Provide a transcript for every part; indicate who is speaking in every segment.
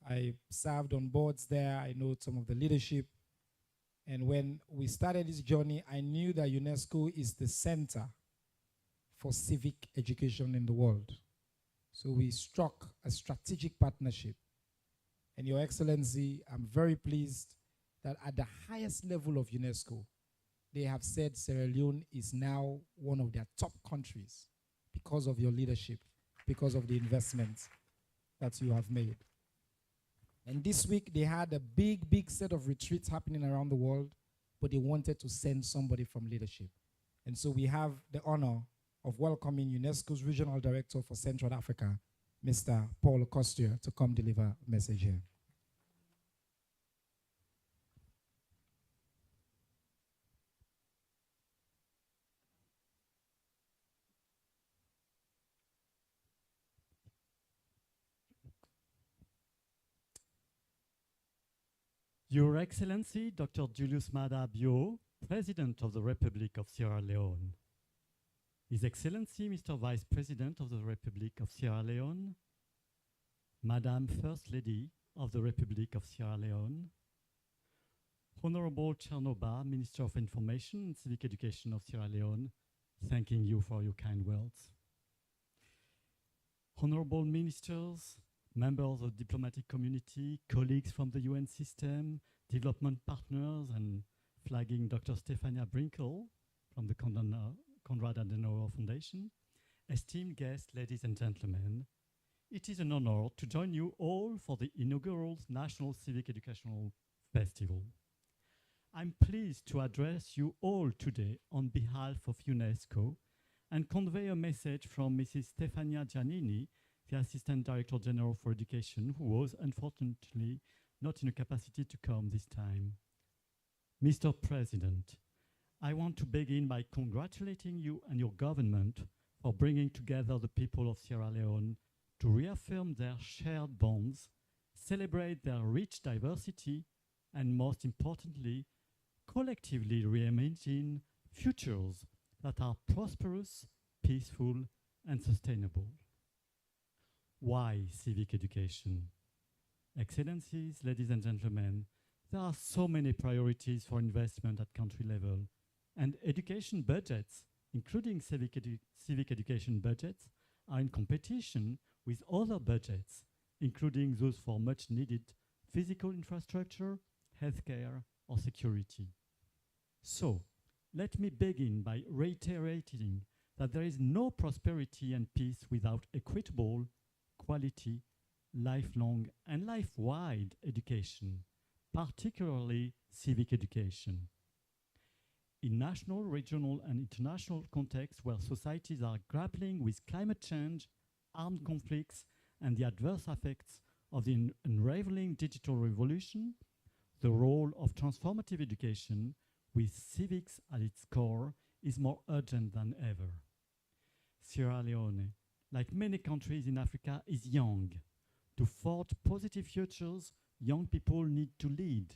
Speaker 1: I served on boards there. I know some of the leadership. And when we started this journey, I knew that UNESCO is the center for civic education in the world. So we struck a strategic partnership. And Your Excellency, I'm very pleased that at the highest level of UNESCO, they have said Sierra Leone is now one of their top countries because of your leadership, because of the investments that you have made. And this week, they had a big set of retreats happening around the world, but they wanted to send somebody from leadership. And so we have the honor of welcoming UNESCO's Regional Director for Central Africa, Mr. Paul Costier, to come deliver a message here.
Speaker 2: Your Excellency, Dr. Julius Maada Bio, President of the Republic of Sierra Leone. His Excellency, Mr. Vice President of the Republic of Sierra Leone, Madam First Lady of the Republic of Sierra Leone, Honorable Chernoba, Minister of Information and Civic Education of Sierra Leone, thanking you for your kind words. Honorable Ministers, members of the diplomatic community, colleagues from the UN system, development partners, and flagging Dr. Stefania Brinkle from the Konrad Adenauer Foundation, esteemed guests, ladies and gentlemen, it is an honor to join you all for the inaugural National Civic Educational Festival. I'm pleased to address you all today on behalf of UNESCO and convey a message from Mrs. Stefania Giannini, the Assistant Director General for Education, who was unfortunately not in a capacity to come this time. Mr. President, I want to begin by congratulating you and your government for bringing together the people of Sierra Leone to reaffirm their shared bonds, celebrate their rich diversity, and most importantly, collectively reimagine futures that are prosperous, peaceful, and sustainable. Why civic education? Excellencies, ladies and gentlemen, there are so many priorities for investment at country level, and education budgets, including civic education budgets, are in competition with other budgets, including those for much needed physical infrastructure, healthcare, or security. So, let me begin by reiterating that there is no prosperity and peace without equitable, quality, lifelong, and life-wide education, particularly civic education. In national, regional, and international contexts where societies are grappling with climate change, armed conflicts, and the adverse effects of the unraveling digital revolution, the role of transformative education, with civics at its core, is more urgent than ever. Sierra Leone, like many countries in Africa, is young. To forge positive futures, young people need to lead.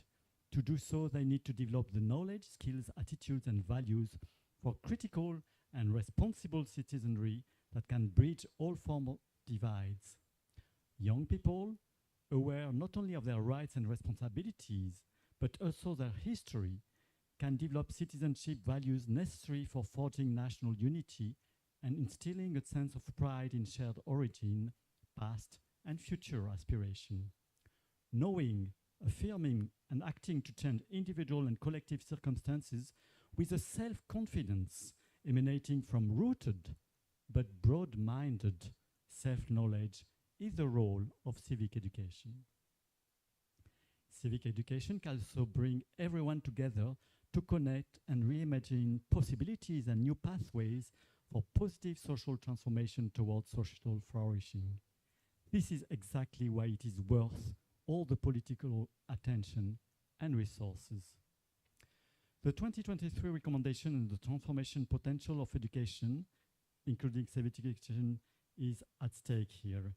Speaker 2: To do so, they need to develop the knowledge, skills, attitudes, and values for critical and responsible citizenry that can bridge all forms of divides. Young people, aware not only of their rights and responsibilities, but also their history, can develop citizenship values necessary for forging national unity and instilling a sense of pride in shared origin, past, and future aspiration. Knowing, affirming, and acting to change individual and collective circumstances with a self-confidence emanating from rooted but broad-minded self-knowledge is the role of civic education. Civic education can also bring everyone together to connect and reimagine possibilities and new pathways for positive social transformation towards social flourishing. This is exactly why it is worth all the political attention and resources. The 2023 recommendation on the transformation potential of education, including civic education, is at stake here.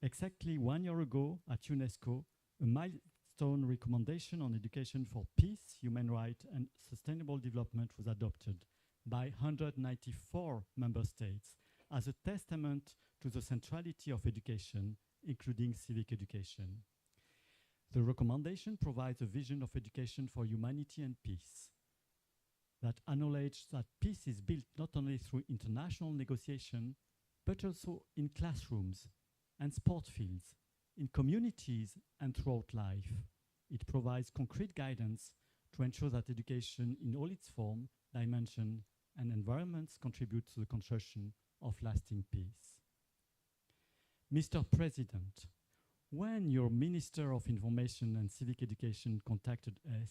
Speaker 2: Exactly 1 year ago at UNESCO, a milestone recommendation on education for peace, human rights, and sustainable development was adopted by 194 member states as a testament to the centrality of education, including civic education. The recommendation provides a vision of education for humanity and peace that acknowledges that peace is built not only through international negotiation, but also in classrooms and sport fields, in communities and throughout life. It provides concrete guidance to ensure that education in all its form, dimension, and environments contribute to the construction of lasting peace. Mr. President, when your Minister of Information and Civic Education contacted us,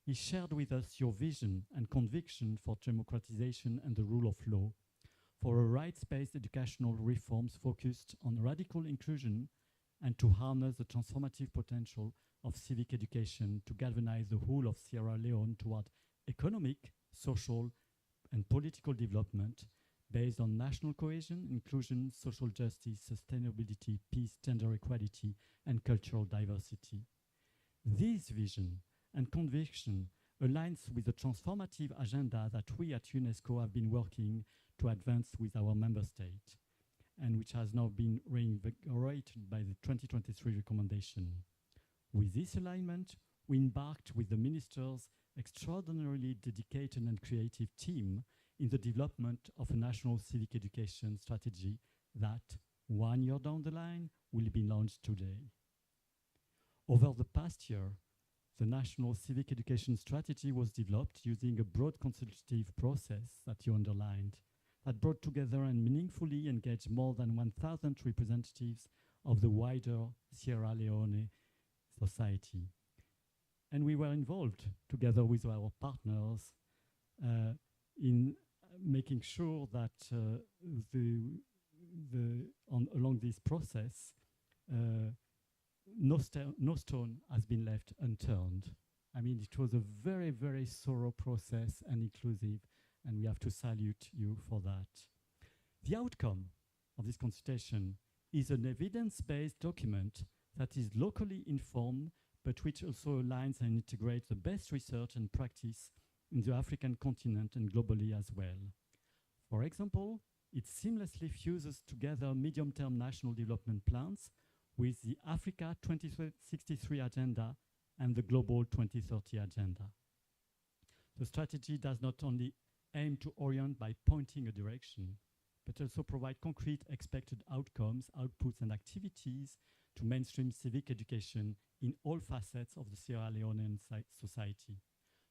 Speaker 2: he shared with us your vision and conviction for democratization and the rule of law, for a rights-based educational reforms focused on radical inclusion and to harness the transformative potential of civic education to galvanize the whole of Sierra Leone toward economic, social, and political development based on national cohesion, inclusion, social justice, sustainability, peace, gender equality, and cultural diversity. This vision and conviction aligns with the transformative agenda that we at UNESCO have been working to advance with our member state, and which has now been reinvigorated by the 2023 recommendation. With this alignment, we embarked with the minister's extraordinarily dedicated and creative team in the development of a national civic education strategy that, 1 year down the line, will be launched today. Over the past year, the National Civic Education Strategy was developed using a broad consultative process that you underlined, that brought together and meaningfully engaged more than 1,000 representatives of the wider Sierra Leone society. And we were involved, together with our partners, in making sure that along this process, no stone has been left unturned. I mean, it was a very, very thorough process and inclusive, and we have to salute you for that. The outcome of this consultation is an evidence-based document that is locally informed, but which also aligns and integrates the best research and practice in the African continent and globally as well. For example, it seamlessly fuses together medium-term national development plans with the Africa 2063 agenda and the Global 2030 agenda. The strategy does not only aim to orient by pointing a direction, but also provide concrete expected outcomes, outputs, and activities to mainstream civic education in all facets of the Sierra Leonean society,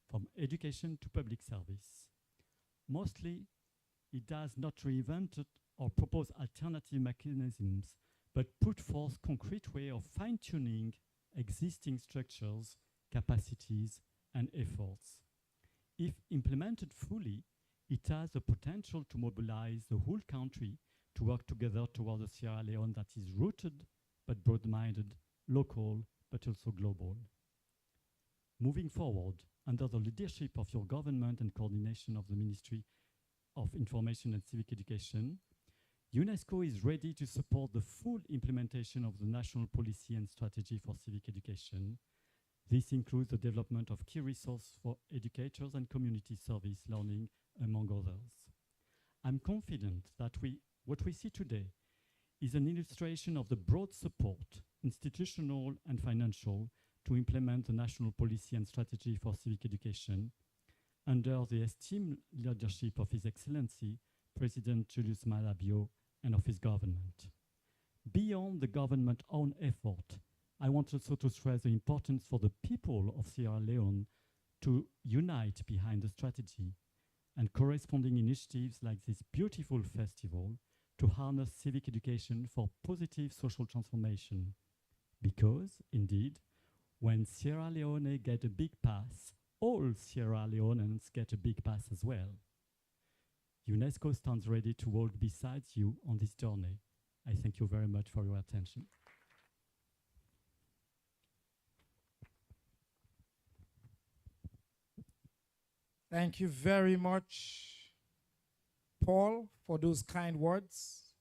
Speaker 2: from education to public service. Mostly, it does not reinvent it or propose alternative mechanisms, but put forth concrete way of fine-tuning existing structures, capacities, and efforts. If implemented fully, it has the potential to mobilize the whole country to work together toward a Sierra Leone that is rooted but broad-minded, local, but also global. Moving forward, under the leadership of your government and coordination of the Ministry of Information and Civic Education, UNESCO is ready to support the full implementation of the national policy and strategy for civic education. This includes the development of key resources for educators and community service learning, among others. I'm confident that what we see today is an illustration of the broad support, institutional and financial, to implement the national policy and strategy for civic education under the esteemed leadership of His Excellency, President Julius Maada Bio, and of his government. Beyond the government's own effort, I want also to stress the importance for the people of Sierra Leone to unite behind the strategy and corresponding initiatives like this beautiful festival to harness civic education for positive social transformation. Because, indeed, when Sierra Leone get a big pass, all Sierra Leoneans get a big pass as well. UNESCO stands ready to walk beside you on this journey. I thank you very much for your attention.
Speaker 1: Thank you very much, Paul, for those kind words.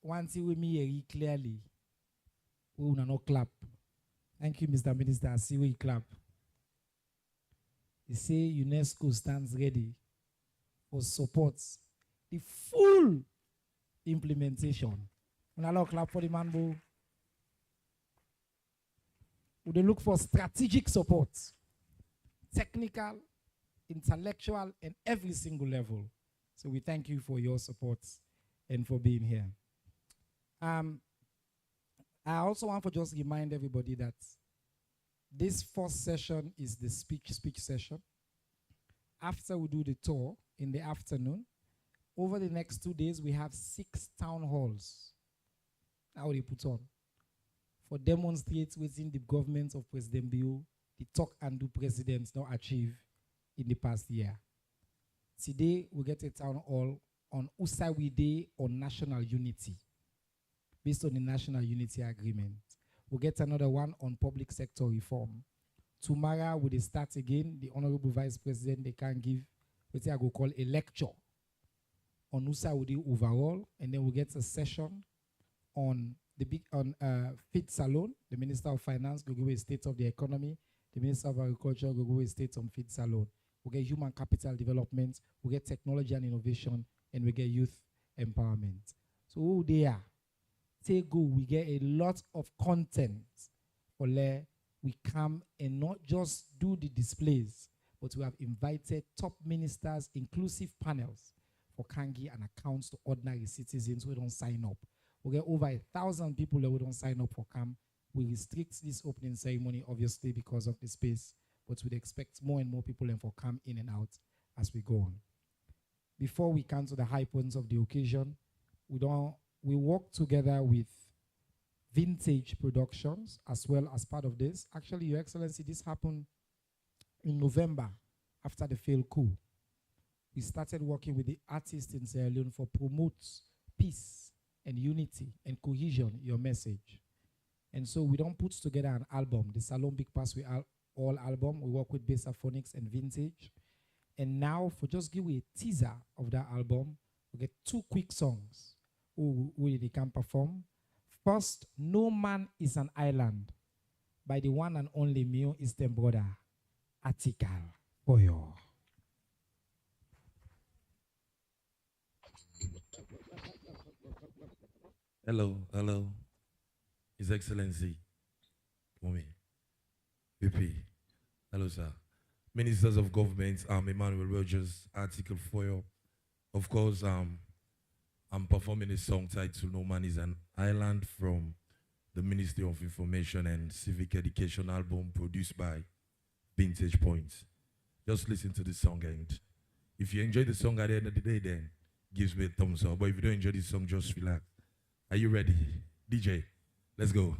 Speaker 1: Once you with me clearly, we will not clap. Thank you, Mr. Minister. I see we clap. They say UNESCO stands ready for support the full implementation. When I clap for the man, boo. We look for strategic support, technical, intellectual, and every single level. So we thank you for your support and for being here. I also want to just remind everybody that this first session is the speech session. After we do the tour in the afternoon, over the next 2 days, we have 6 town halls. Now they put on for demonstrate within the government of President Bill, the talk and do presidents not achieve in the past year. Today, we get a town hall on Usawi Day on national unity, based on the National Unity Agreement. We'll get another one on public sector reform. Tomorrow, we start again. The Honorable Vice President, they can give what I go call a lecture on Usawi overall, and then we'll get a session on Salone, the Minister of Finance, go give a state of the economy. The Minister of Agriculture, go give a state on Salone. We'll get human capital development, we'll get technology and innovation, and we get youth empowerment. So who they are? Take go, we get a lot of content for where we come and not just do the displays, but we have invited top ministers, inclusive panels for Kangi and accounts to ordinary citizens who don't sign up. We get over 1,000 people that we don't sign up for camp. We restrict this opening ceremony, obviously, because of the space, but we'd expect more and more people and for come in and out as we go on. Before we come to the high points of the occasion, we work together with Vintage Productions as well as part of this. Actually, Your Excellency, this happened in November after the failed coup. We started working with the artists in Sierra Leone for promote peace and unity and cohesion, your message. And so we don't put together an album, the Salone Big Pass We All album. We work with Besa Phonics and Vintage. And now, for just give you a teaser of that album, we get 2 quick songs who they can perform. First, No Man is an Island by the one and only Mio Eastern brother, Atikal Boyo.
Speaker 3: Hello, His Excellency, Mommy, VP, hello, sir. Ministers of Government, Emmanuel Rogers, Article 4. Of course, I'm performing a song titled No Man is an Island from the Ministry of Information and Civic Education album produced by Vintage Points. Just listen to the song, and if you enjoy the song at the end of the day, then gives me a thumbs up. But if you don't enjoy this song, just relax. Are you ready? DJ, let's go.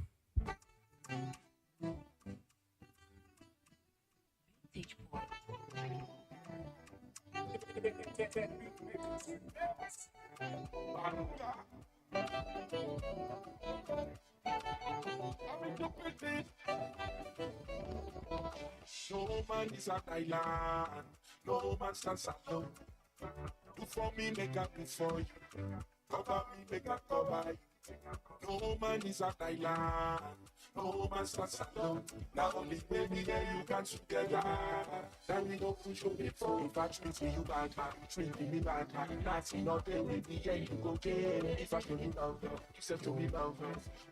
Speaker 4: No man is an island, no man stands alone. Do for me, make a do for you. Cover me, make a cover you. No man is an island, no man stands alone. Now only baby and you can together. Then we don't push you before. If I treat you bad, treat me bad. Nothing not there with me and you go jail. If I show you love, you said to me love.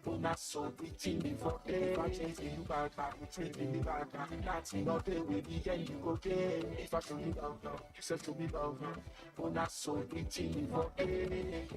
Speaker 4: But not so pretty before day. If I treat you bad, treat me bad. Nothing not there with me and you go jail. If I show you love, you said to me love. But not so pretty before day.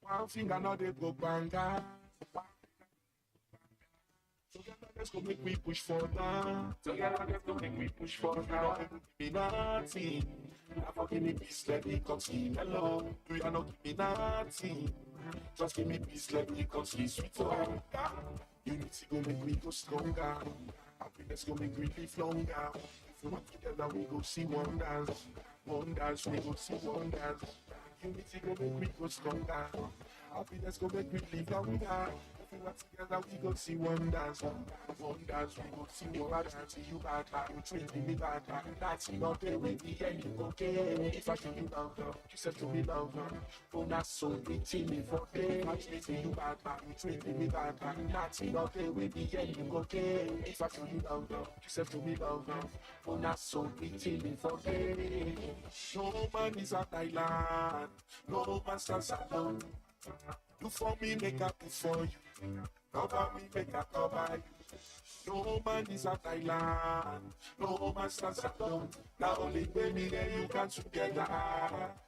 Speaker 4: One finger now they go banga. Together let's go make me push for that. Together let's go make me push for that. Give me nothing. I forgive me peace, let me come see hello. Do you not give me nothing? Just give me peace, let me come see sweet for unity go make me go stronger. Happiness go make me live longer. If we work together, we go see wonders. Wonders, we go see wonders. Unity go make me go stronger. Happiness go make me live longer. If we work together, we go see wonders. Wonders, we go see what dance. You bad, you treat me bad. That's not the way the end you okay. If I show you love, you said to me love. Oh, that's so pretty me for day. I treat you bad, you treat me bad. That's not the way the end you okay. If I show you love, you said to me love. Oh, that's so pretty me for day. No man is an island. No man stands alone. Do for me, make up for you. Cover me, make up cover you. No man is an island. No man stands alone. Now only baby and you can together.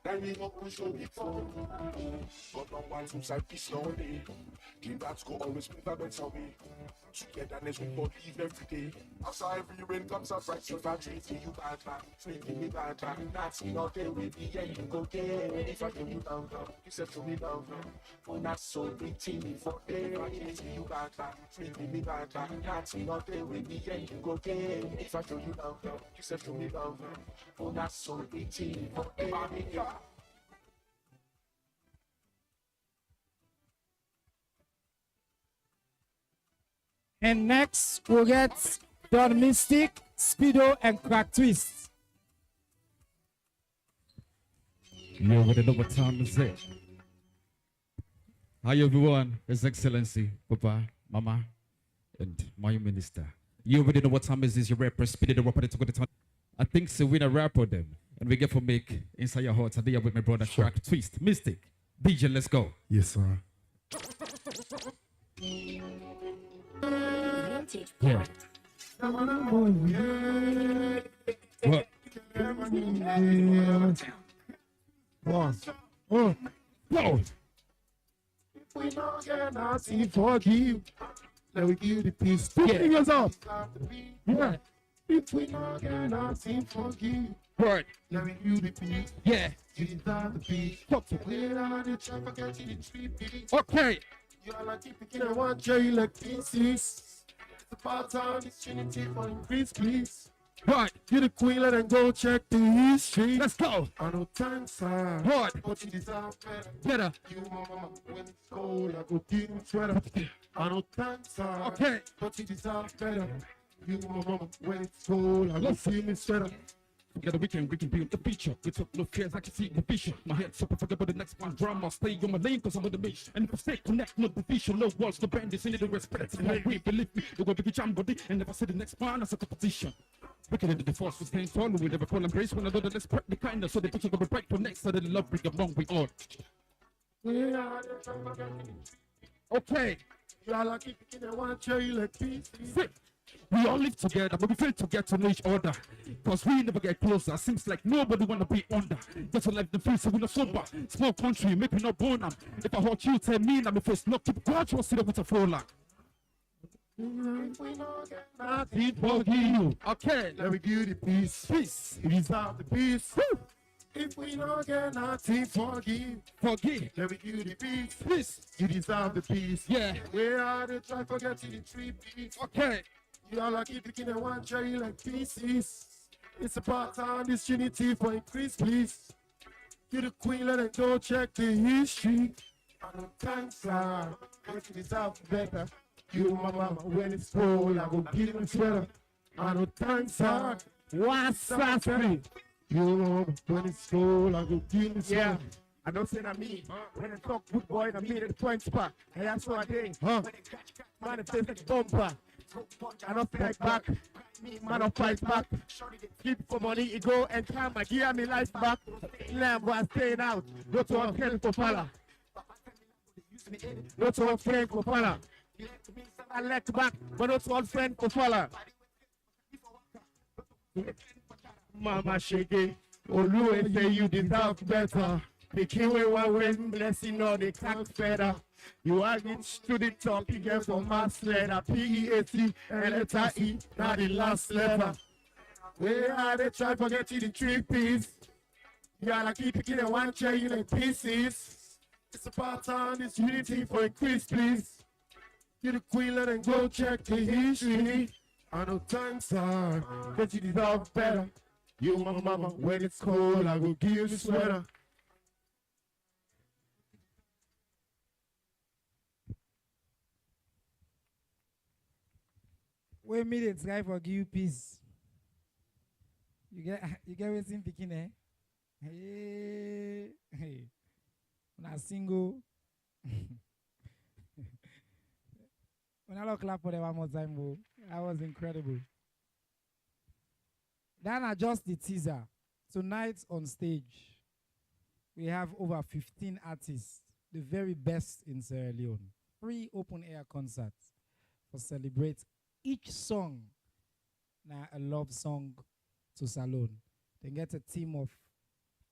Speaker 4: Then we go push on it for. But no one who's like peace lonely. King that's go always bring the best away. Togetherness we both live every day. After every rain comes up right, if I treat you bad, treat me bad, that's not the way the end you go there. If I do you down, you said to me down. Oh, not so pretty me for day. I treat you bad, treat me bad, that's not the way the end you go there. If I do you down, you said to me down. Oh, not so pretty me for day.
Speaker 1: And next, we'll get Don Mystic, Speedo, and Crack Twist.
Speaker 5: You already know what time is it. Hi everyone, His Excellency, Papa, Mama, and my minister. You already know what time is this. Your rapper, Speedo, the rapper, the time. I think so. We a rap on them, and we get for make inside your heart today with my brother Crack Twist, Mystic, DJ. Let's go.
Speaker 4: Yes, sir.
Speaker 5: Yeah. What? Go.
Speaker 4: If we don't get nothing for you, let we give the peace. Put your fingers up.
Speaker 5: Yeah.
Speaker 4: If we don't get nothing for you,
Speaker 5: Word.
Speaker 4: let me give the peace.
Speaker 5: Yeah.
Speaker 4: You deserve the peace.
Speaker 5: Talk to me.
Speaker 4: We're on the track, forget you the 3 beats.
Speaker 5: Okay.
Speaker 4: You are like picking I want Jerry like pieces. It's about time this trinity for increase, please.
Speaker 5: Right.
Speaker 4: You the queen, let them go check the history.
Speaker 5: Let's go.
Speaker 4: I know thanks, sir.
Speaker 5: What?
Speaker 4: But you deserve better.
Speaker 5: Better.
Speaker 4: You, mama, when it's cold, I go give you sweater. I know thanks, sir.
Speaker 5: Okay.
Speaker 4: But you deserve better. You, mama, when it's cold, I go give you sweater.
Speaker 5: Together we can build the picture. We took no fears, I can see the vision. My head's up, I forget about the next one drama. Stay on my lane, cause I'm on the mission. And if I stay connect, no division, no walls, no bandits, any the respect. And my way, believe me, the way we jam body. And if I say the next one, I set the position. Wicked into the force, we staying tall, we never fall and grace. When I know that let's prep the kindness, so they put you go break for next, so that the love bring along we all. Okay.
Speaker 4: You are like picking I want Jerry like pieces.
Speaker 5: Sit. We all live together, but we fail to get to know each other. Cause we never get closer. Seems like nobody wanna be under. Just like the face, so we not sober. Small country, make me not born. If I hurt you, tell me, I'm the first not keep quiet, you'll sit up with a flow like.
Speaker 4: Nothing for you.
Speaker 5: Okay,
Speaker 4: Let me give you the peace.
Speaker 5: peace.
Speaker 4: You deserve the peace.
Speaker 5: Woo.
Speaker 4: If we don't get nothing for you,
Speaker 5: Forgive.
Speaker 4: let me give you the peace.
Speaker 5: Peace.
Speaker 4: You deserve the peace.
Speaker 5: Yeah.
Speaker 4: Where are they trying to forget you the 3 beats?
Speaker 5: Okay.
Speaker 4: You are like picking I want Jerry like pieces. It's about time this trinity for increase, please. You the queen, let it go check the history. I know thanks, sir. But you deserve better. You, my mama, when it's cold, I will give you sweater. I know thanks, sir.
Speaker 5: What's that?
Speaker 4: You, mama, when it's cold, I will give you sweater.
Speaker 6: Yeah, I don't say that me. When I talk good boy, I mean it point spot. And that's what I think.
Speaker 4: Huh?
Speaker 6: Man, it tastes like bumper. I don't fight back. Man, don't fight back. Keep for money, it go and time. I give me life back. Lamb was staying out. Not to a friend for fella. Not to a friend for fella. I let back, but not to a friend for fella. Mama shaking. Olu say you deserve better. The king will win blessing or the tax better. You are reach to the top, you get from mass letter P-E-A-T and letter E, not the last letter. Where are they try to get you the 3 piece? You are like picking a one chair in pieces. It's about time this unity for increase, please. You the queen, let them go check the history. I know thanks, sir, but you deserve better. You, my mama, when it's cold, I will give you the sweater.
Speaker 1: When me they try for give you peace. You get you get what's picking eh? Hey, hey. When I single, when I look clap for them one more time, bro. That was incredible. Then I just the teaser. Tonight on stage, we have over 15 artists, the very best in Sierra Leone. 3 open air concerts for celebrate each song. Now a love song to Salone. Then get a team of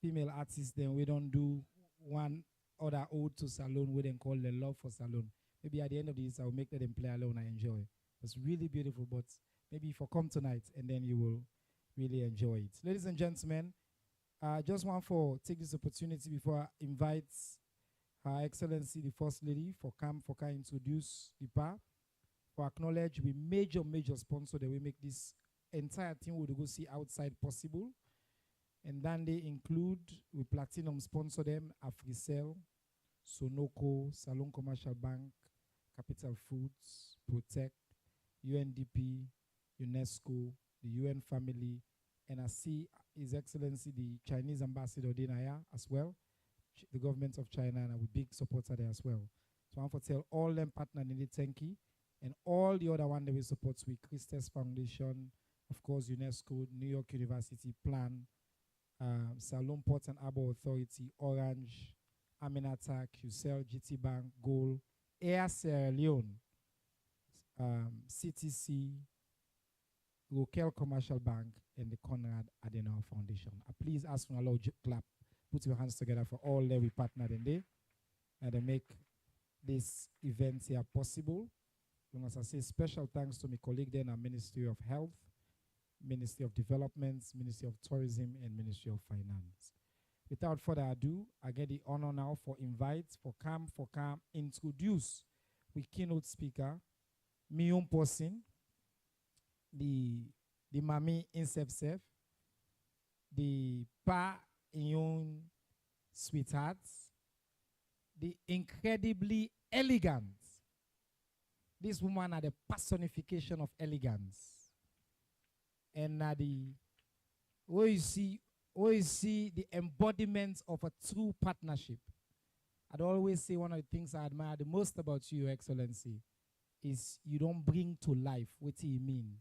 Speaker 1: female artists. Then we don't do one other ode to Salone. We then call the love for Salone. Maybe at the end of this, I'll make them play alone. I enjoy. It's really beautiful, but maybe if you come tonight and then you will really enjoy it. Ladies and gentlemen, I just want to take this opportunity before I invite Her Excellency the First Lady for introduce the PA, for acknowledge we major sponsor that we make this entire thing we go see outside possible. And then they include, we platinum sponsor them, Africell, Sonoco, Salone Commercial Bank, Capital Foods, Protect, UNDP, UNESCO, the UN family, and I see His Excellency the Chinese Ambassador Dinaya as well, the government of China, and a big supporter there as well. So I want to tell all them partners in the Tenki and all the other one that we support with Christus Foundation, of course UNESCO, New York University, Plan, Salone Port and Harbor Authority, Orange, Aminata, QCell, GT Bank, Gold, Air Sierra Leone, CTC, Local Commercial Bank, and the Conrad Adenauer Foundation. Please ask for a loud clap. Put your hands together for all that we partnered in there, and they make this event here possible. And as I say, special thanks to my colleague then at Ministry of Health, Ministry of Development, Ministry of Tourism, and Ministry of Finance. Without further ado, I get the honor now for invite for Cam introduce with keynote speaker, my own person, the Mami Insepsef, the Pa Ion Sweethearts, the incredibly elegant. This woman are the personification of elegance. And where you see the embodiment of a true partnership. I'd always say one of the things I admire the most about you, Your Excellency, is you don't bring to life what you mean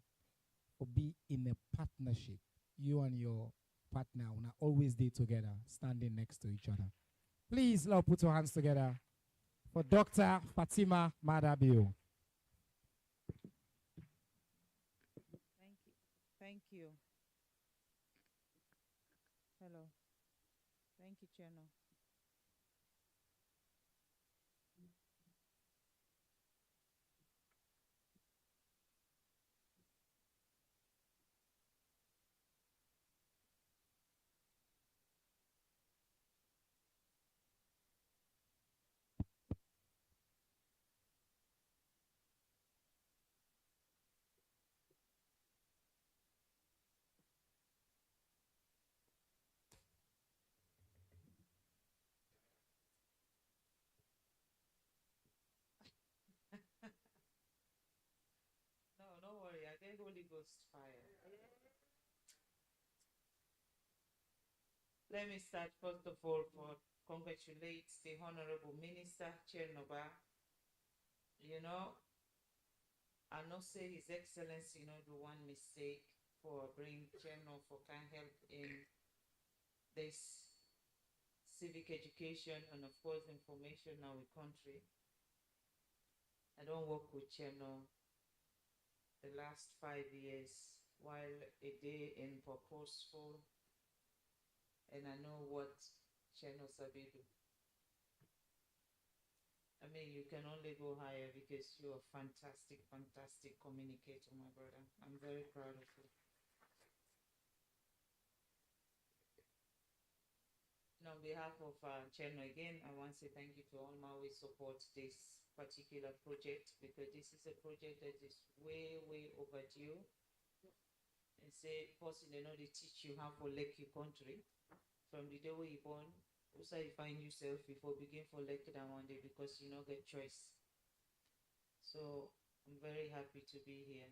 Speaker 1: or be in a partnership. You and your partner are always there together, standing next to each other. Please, Lord, put your hands together for Dr. Fatima Madabio.
Speaker 7: Thank you. Hello. Thank you, Channel. No, don't worry. I get Holy Ghost fire. Let me start first of all for congratulate the Honorable Minister Chernoba. You know, I not say His Excellency do one mistake for bring Cherno for can help in this civic education and of course information in our country. I don't work with Cherno the last 5 years while a day in purposeful, and I know what Cherno Sabi do. I mean, you can only go higher because you're a fantastic communicator, my brother. I'm very proud of you. And on behalf of Cherno again, I want to say thank you to all my way support this particular project, because this is a project that is way overdue. And say, person they know they teach you how to lick your country from the day where you born. Also, you find yourself before begin for lick that one day because you not get choice. So I'm very happy to be here.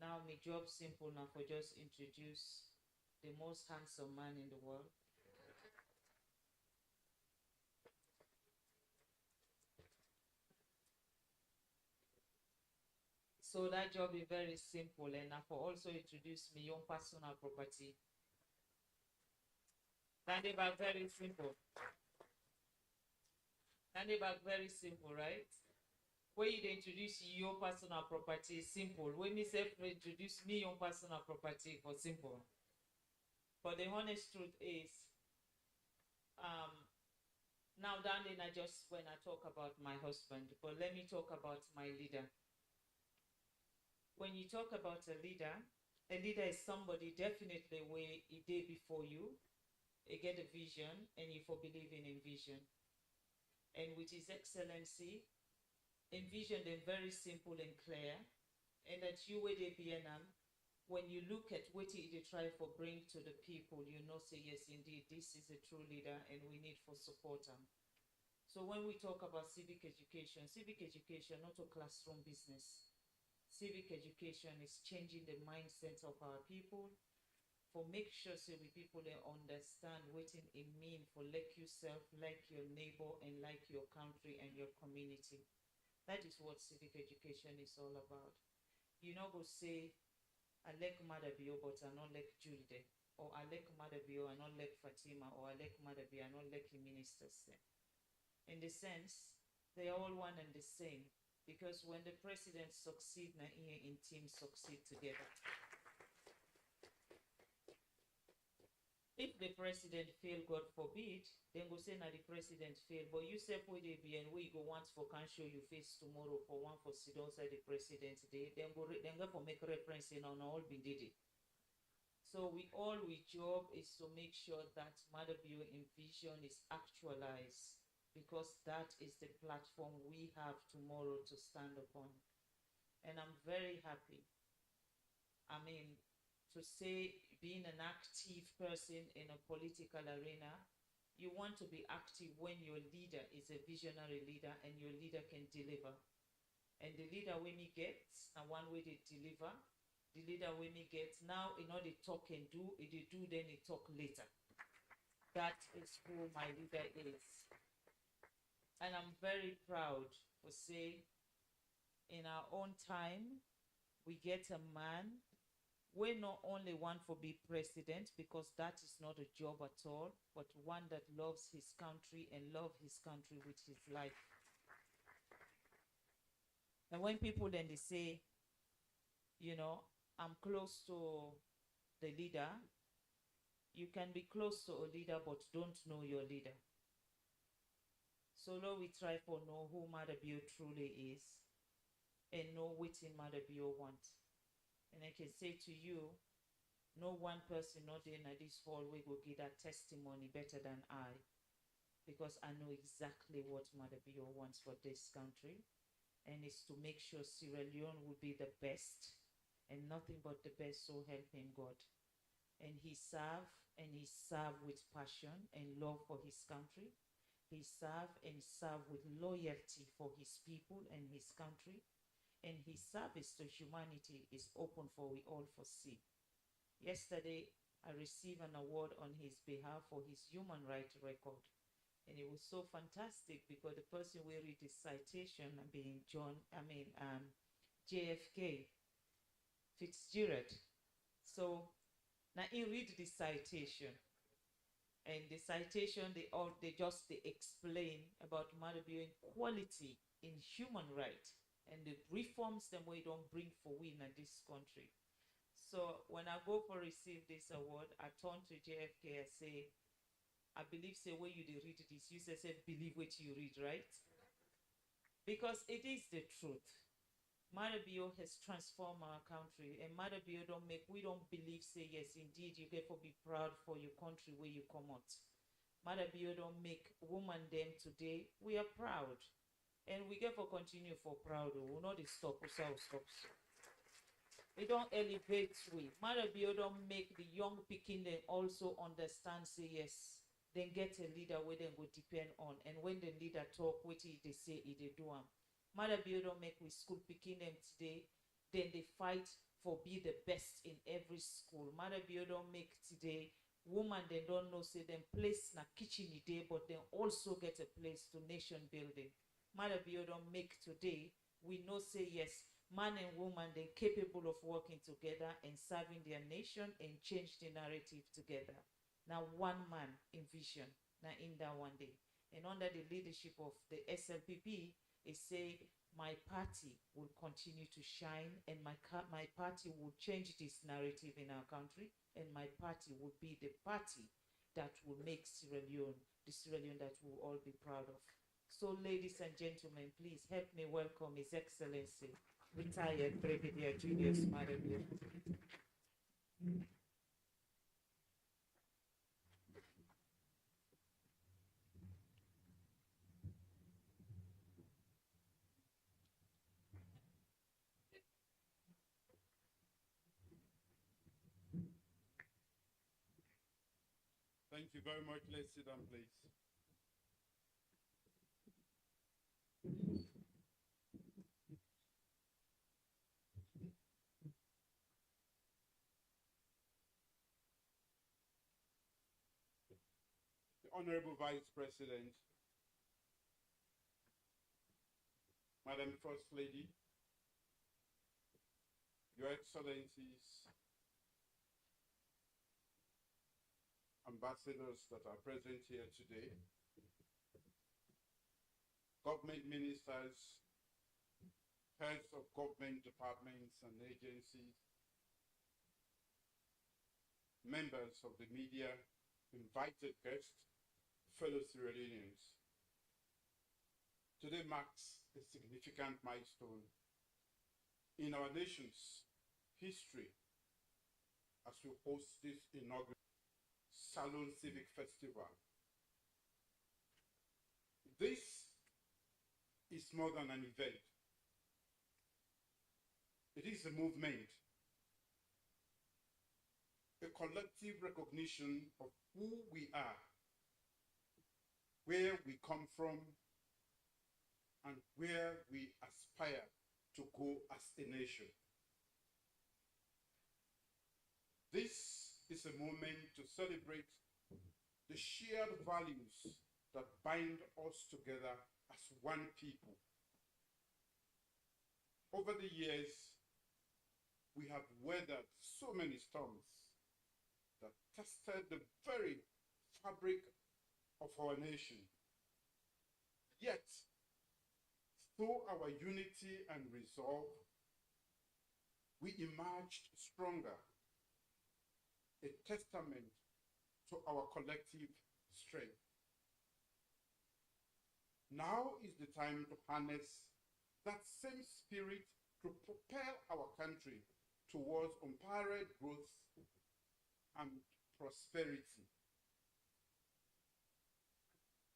Speaker 7: Now my job simple now for just introduce the most handsome man in the world. So that job is very simple, and I for also introduce my own personal property. That is very simple. That is very simple, right? When you introduce your personal property, simple. When me say introduce me your personal property for simple. But the honest truth is, now darling, I just when I talk about my husband, but let me talk about my leader. When you talk about a leader is somebody definitely where he did before you, he get a vision, and you for believing in vision. And with His Excellency, envision them very simple and clear, and that you where they be when you look at what they try for bring to the people, you know, say yes, indeed, this is a true leader, and we need for support them. So when we talk about civic education, not a classroom business. Civic education is changing the mindset of our people, for make sure so the people they understand what it mean for like yourself, like your neighbor, and like your country and your community. That is what civic education is all about. You know, go say, I like Madabio, but I not like Julie, or I like Madabio, I not like Fatima, or I like Madabio, I not like the ministers. In the sense, they are all one and the same. Because when the president succeed, na here in team succeed together. If the president fail, God forbid, then go say na the president fail. But you say where they be and where you go once for can show you face tomorrow for one for sit outside the president day, then go for make reference in on all been did it. So we job is to make sure that Madabio in vision is actualized, because that is the platform we have tomorrow to stand upon. And I'm very happy. I mean, to say being an active person in a political arena, you want to be active when your leader is a visionary leader and your leader can deliver. And the leader when he gets, and one way they deliver, the leader when he gets, now in all they talk and do, if they do, then they talk later. That is who my leader is. And I'm very proud to say, in our own time, we get a man. We not only want to be president, because that is not a job at all, but one that loves his country and love his country with his life. And when people then they say, you know, I'm close to the leader, you can be close to a leader but don't know your leader. So now we try for know who Madabio truly is and know what in Madabio want. And I can say to you, no one person not in this hall will go give that testimony better than I, because I know exactly what Madabio wants for this country, and it's to make sure Sierra Leone will be the best and nothing but the best, so help him God. And he serve with passion and love for his country. He serve with loyalty for his people and his country. And his service to humanity is open for we all to see. Yesterday, I received an award on his behalf for his human rights record. And it was so fantastic because the person will read the citation being JFK Fitzgerald. So now he read the citation. And the citation, they just explain about Madabio equality in human rights and the reforms them we don't bring for we in this country. So when I go for receive this award, I turn to JFK and say, I believe say when you read this, you say believe what you read, right? Because it is the truth. Madabio has transformed our country, and Madabio we don't believe say yes indeed you get to be proud for your country where you come out. Madabio don't make woman them today, we are proud. And we get for continue for proud, we not stop, stop. They don't elevate we. Madabio don't make the young picking them also understand say yes. Then get a leader where they go depend on. And when the leader talk, what they say, they do them. Madabio don't make we school picking them today. then they fight for be the best in every school. Mother Bio don't make today. Woman they don't know say them place na kitchen day, but then also get a place to nation building. Mother Bio don't make today. We know say yes, man and woman they capable of working together and serving their nation and change the narrative together. Now one man in vision, now in that one day. And under the leadership of the SLPP, it say my party will continue to shine and my party will change this narrative in our country, and my party will be the party that will make Sierra Leone the Sierra Leone that we'll all be proud of. So ladies and gentlemen, please help me welcome His Excellency, retired Brigadier Julius Maravilla.
Speaker 8: Thank you very much. Let's sit down, please. The Honorable Vice President, Madam First Lady, Your Excellencies, ambassadors that are present here today, government ministers, heads of government departments and agencies, members of the media, invited guests, fellow Sierra Leoneans. Today marks a significant milestone in our nation's history as we host this inaugural Salone Civic Festival. This is more than an event. It is a movement, a collective recognition of who we are, where we come from, and where we aspire to go as a nation. This is a moment to celebrate the shared values that bind us together as one people. Over the years, we have weathered so many storms that tested the very fabric of our nation. Yet, through our unity and resolve, we emerged stronger, a testament to our collective strength. Now is the time to harness that same spirit to propel our country towards unparalleled growth and prosperity.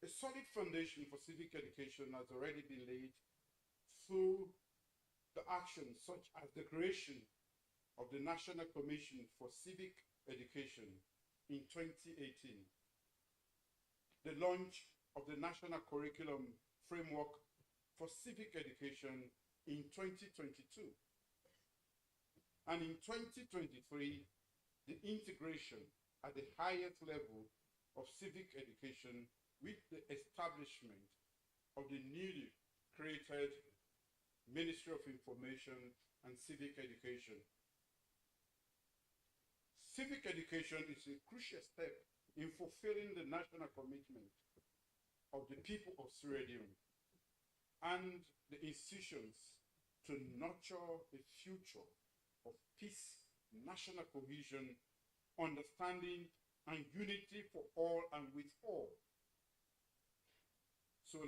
Speaker 8: A solid foundation for civic education has already been laid through the actions such as the creation of the National Commission for Civic Education in 2018, the launch of the National Curriculum Framework for Civic Education in 2022, and in 2023, the integration at the highest level of civic education with the establishment of the newly created Ministry of Information and Civic Education. Civic education is a crucial step in fulfilling the national commitment of the people of Sierra Leone and the institutions to nurture a future of peace, national cohesion, understanding, and unity for all and with all. So,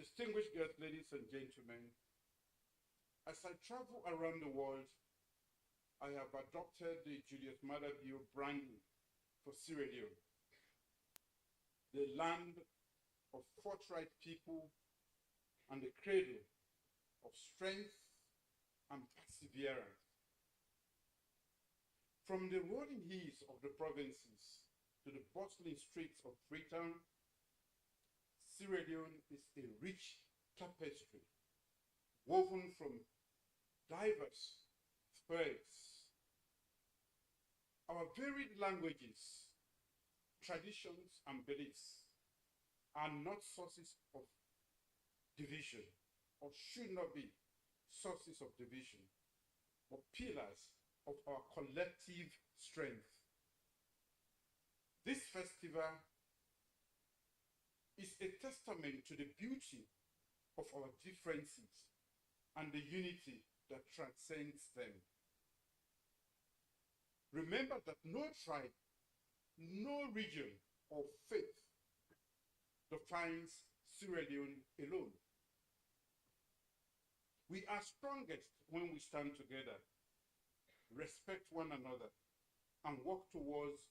Speaker 8: distinguished guests, ladies and gentlemen, as I travel around the world, I have adopted the Julius Maada Bio branding for Sierra Leone, the land of forthright people and the cradle of strength and perseverance. From the rolling hills of the provinces to the bustling streets of Freetown, Sierra Leone is a rich tapestry woven from diverse threads. Our varied languages, traditions, and beliefs are not sources of division, or should not be sources of division, but pillars of our collective strength. This festival is a testament to the beauty of our differences and the unity that transcends them. Remember that no tribe, no region or faith defines Sierra Leone alone. We are strongest when we stand together, respect one another, and work towards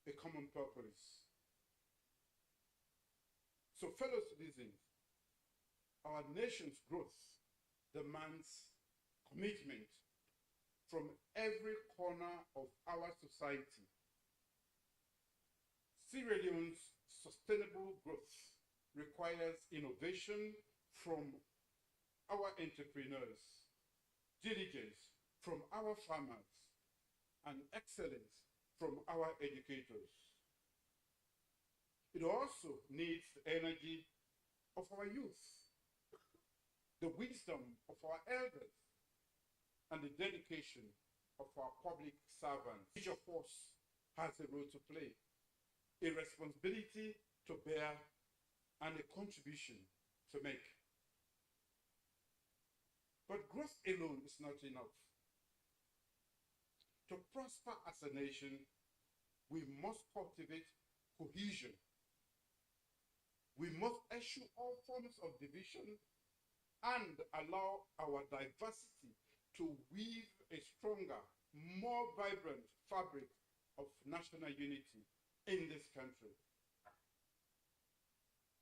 Speaker 8: a common purpose. So, fellow citizens, our nation's growth demands commitment from every corner of our society. Sierra Leone's sustainable growth requires innovation from our entrepreneurs, diligence from our farmers, and excellence from our educators. It also needs the energy of our youth, the wisdom of our elders, and the dedication of our public servants. Each of us has a role to play, a responsibility to bear, and a contribution to make. But growth alone is not enough. To prosper as a nation, we must cultivate cohesion. We must eschew all forms of division and allow our diversity to weave a stronger, more vibrant fabric of national unity in this country.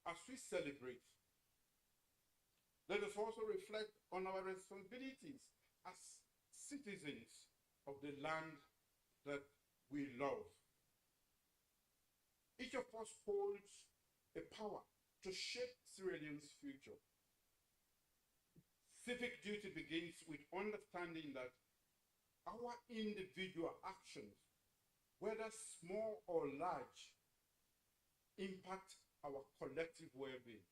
Speaker 8: As we celebrate, let us also reflect on our responsibilities as citizens of the land that we love. Each of us holds a power to shape Sierra Leone's future. Civic duty begins with understanding that our individual actions, whether small or large, impact our collective well-being.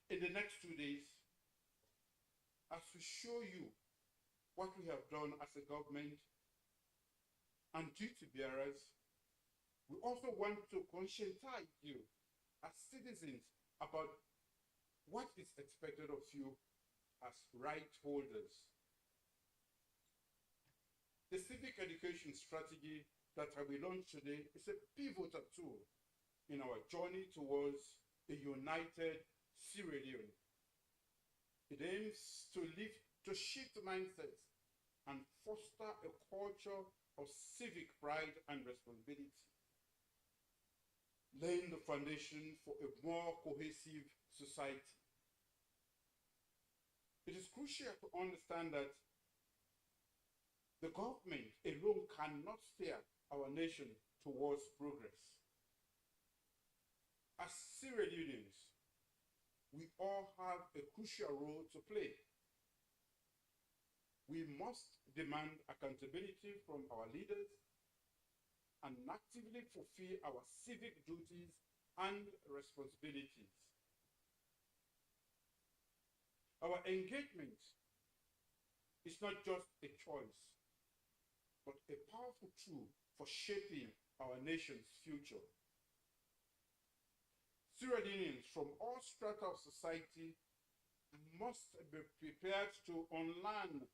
Speaker 8: In the next 2 days, as we show you what we have done as a government and duty bearers, we also want to conscientize you as citizens about what is expected of you as right holders. The civic education strategy that we launched today is a pivotal tool in our journey towards a united Sierra Leone. It aims to shift mindsets and foster a culture of civic pride and responsibility, laying the foundation for a more cohesive society. It is crucial to understand that the government alone cannot steer our nation towards progress. As Sierra Leoneans, we all have a crucial role to play. We must demand accountability from our leaders and actively fulfill our civic duties and responsibilities. Our engagement is not just a choice, but a powerful tool for shaping our nation's future. Sierra Leoneans from all strata of society must be prepared to unlearn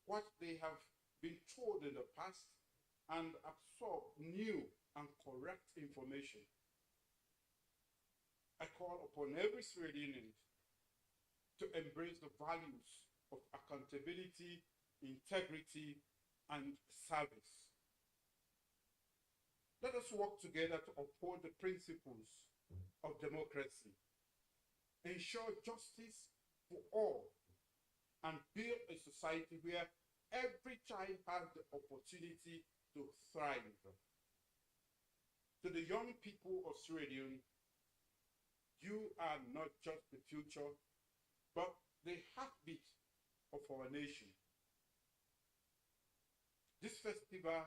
Speaker 8: what they have been told in the past and absorb new and correct information. I call upon every Sierra Leonean to embrace the values of accountability, integrity, and service. Let us work together to uphold the principles of democracy, ensure justice for all, and build a society where every child has the opportunity to thrive. To the young people of Sierra Leone, you are not just the future, but the heartbeat of our nation. This festival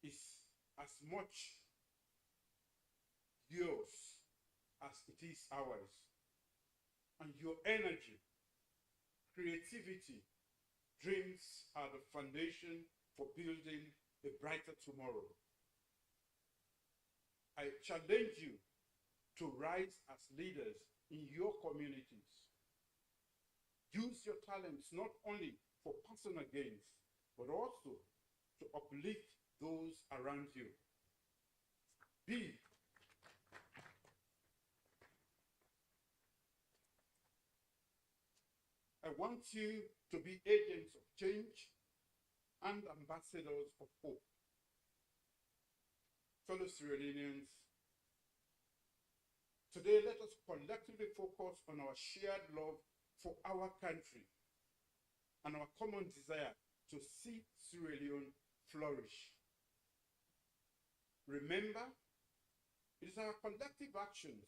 Speaker 8: is as much yours as it is ours. And your energy, creativity, dreams are the foundation for building a brighter tomorrow. I challenge you to rise as leaders in your communities. Use your talents not only for personal gains, but also to uplift those around you. Be I want you to be agents of change and ambassadors of hope. Fellow Sierra Leoneans, today let us collectively focus on our shared love for our country and our common desire to see Sierra Leone flourish. Remember, it is our collective actions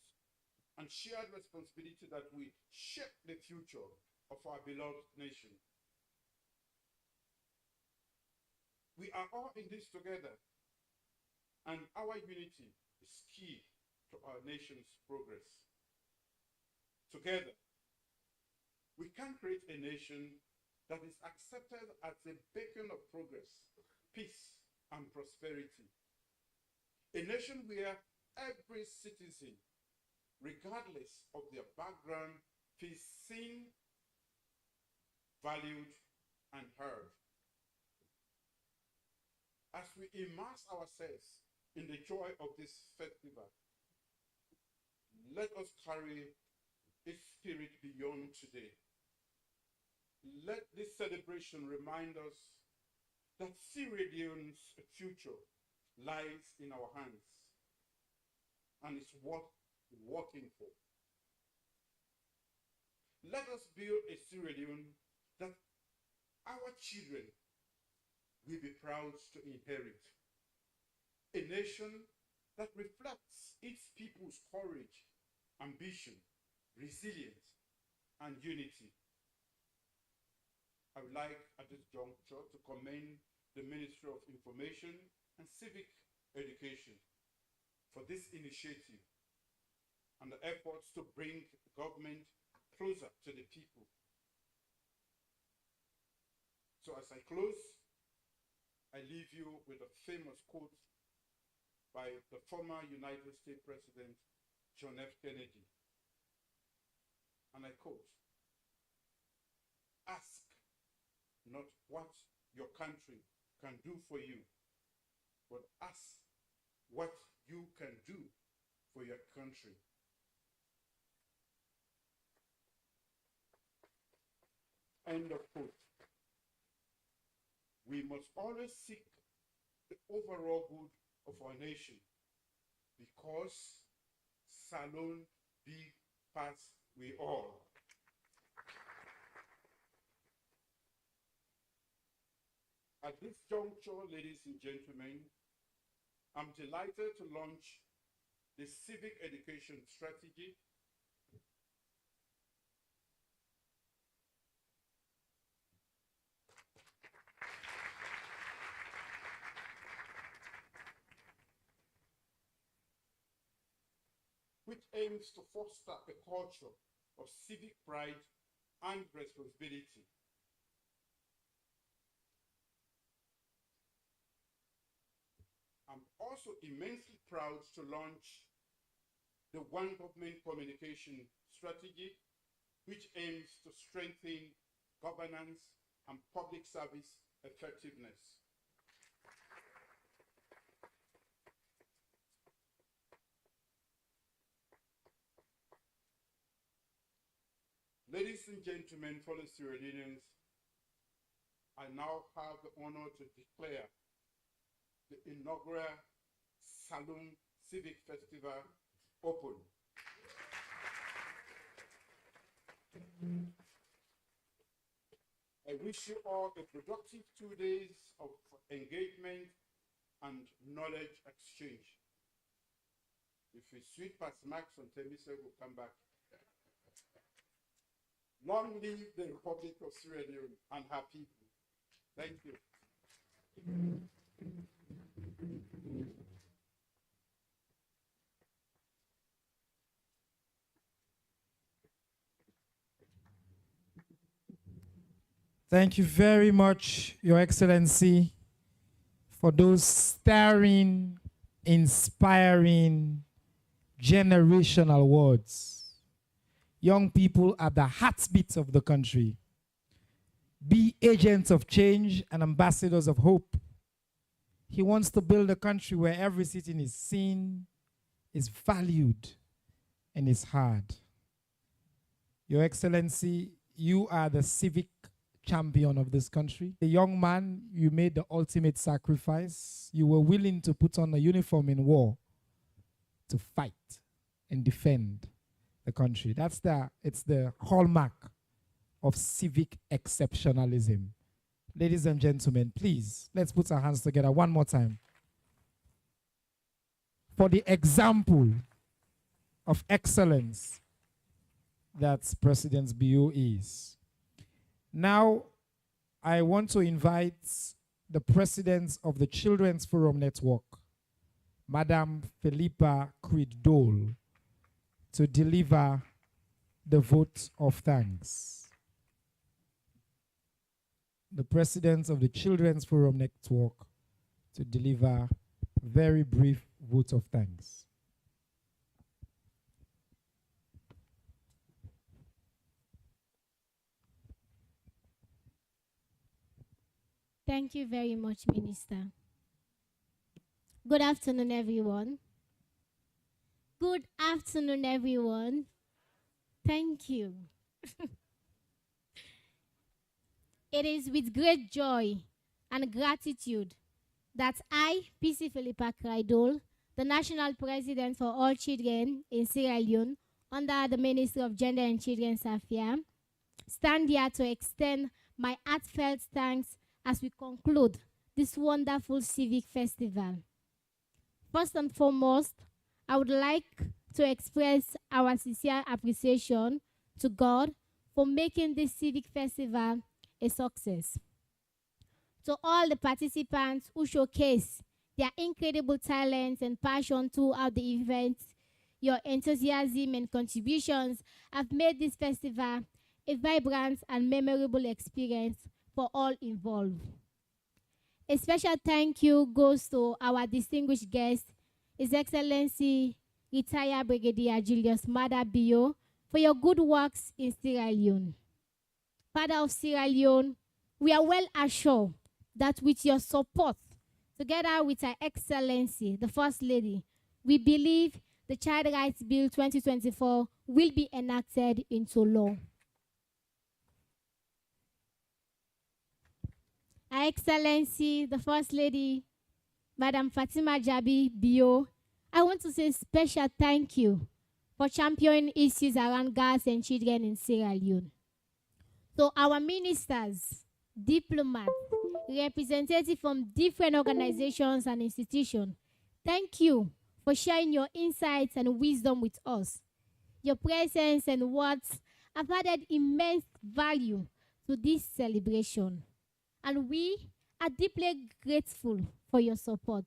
Speaker 8: and shared responsibility that will shape the future of our beloved nation. We are all in this together, and our unity is key to our nation's progress. Together, we can create a nation that is accepted as a beacon of progress, peace, and prosperity. A nation where every citizen, regardless of their background, feels seen, valued, and heard. As we immerse ourselves in the joy of this festival, let us carry its spirit beyond today. Let this celebration remind us that Sierra Leone's future lies in our hands and is worth working for. Let us build a Sierra Leone that our children will be proud to inherit. A nation that reflects its people's courage, ambition, resilience, and unity. I would like at this juncture to commend the Ministry of Information and Civic Education for this initiative and the efforts to bring government closer to the people. So as I close, I leave you with a famous quote by the former United States President John F. Kennedy. And I quote, "Ask not what your country can do for you, but ask what you can do for your country." End of quote. We must always seek the overall good of our nation, because Salone be pass we all. At this juncture, ladies and gentlemen, I'm delighted to launch the Civic Education Strategy which aims to foster a culture of civic pride and responsibility. I'm also immensely proud to launch the One Government Communication Strategy, which aims to strengthen governance and public service effectiveness. Ladies and gentlemen, fellow Sierra Leoneans, I now have the honor to declare the inaugural Salone Civic Festival open. I wish you all a productive 2 days of engagement and knowledge exchange. If we sweet past Max on Temise, we'll come back. Long live the Republic of Sierra Leone and her people. Thank you.
Speaker 1: Thank you very much, Your Excellency, for those stirring, inspiring, generational words. Young people are the heartbeats of the country. Be agents of change and ambassadors of hope. He wants to build a country where every citizen is seen, is valued, and is heard. Your Excellency, you are the civic champion of this country. A young man, you made the ultimate sacrifice. You were willing to put on a uniform in war to fight and defend the country. It's the hallmark of civic exceptionalism. Ladies and gentlemen, please, let's put our hands together one more time for the example of excellence that President Bio is. Now, I want to invite the president of the Children's Forum Network, Madam Philippa Creed-Dole, to deliver the vote of thanks. The president of the Children's Forum Network to deliver a very brief vote of thanks.
Speaker 9: Thank you very much, Minister. Good afternoon, everyone. Good afternoon, everyone. Thank you. It is with great joy and gratitude that I, PC Philippa Creed-Dole, the National President for All Children in Sierra Leone, under the Ministry of Gender and Children's Affairs, stand here to extend my heartfelt thanks as we conclude this wonderful civic festival. First and foremost, I would like to express our sincere appreciation to God for making this civic festival a success. To all the participants who showcase their incredible talents and passion throughout the event, your enthusiasm and contributions have made this festival a vibrant and memorable experience for all involved. A special thank you goes to our distinguished guest, His Excellency Retired Brigadier Julius Mada Bio, for your good works in Sierra Leone. Father of Sierra Leone, we are well assured that with your support, together with Her Excellency, the First Lady, we believe the Child Rights Bill 2024 will be enacted into law. Her Excellency, the First Lady, Madam Fatima Jabi Bio, I want to say special thank you for championing issues around girls and children in Sierra Leone. So our ministers, diplomats, representatives from different organizations and institutions, thank you for sharing your insights and wisdom with us. Your presence and words have added immense value to this celebration, and we are deeply grateful for your support.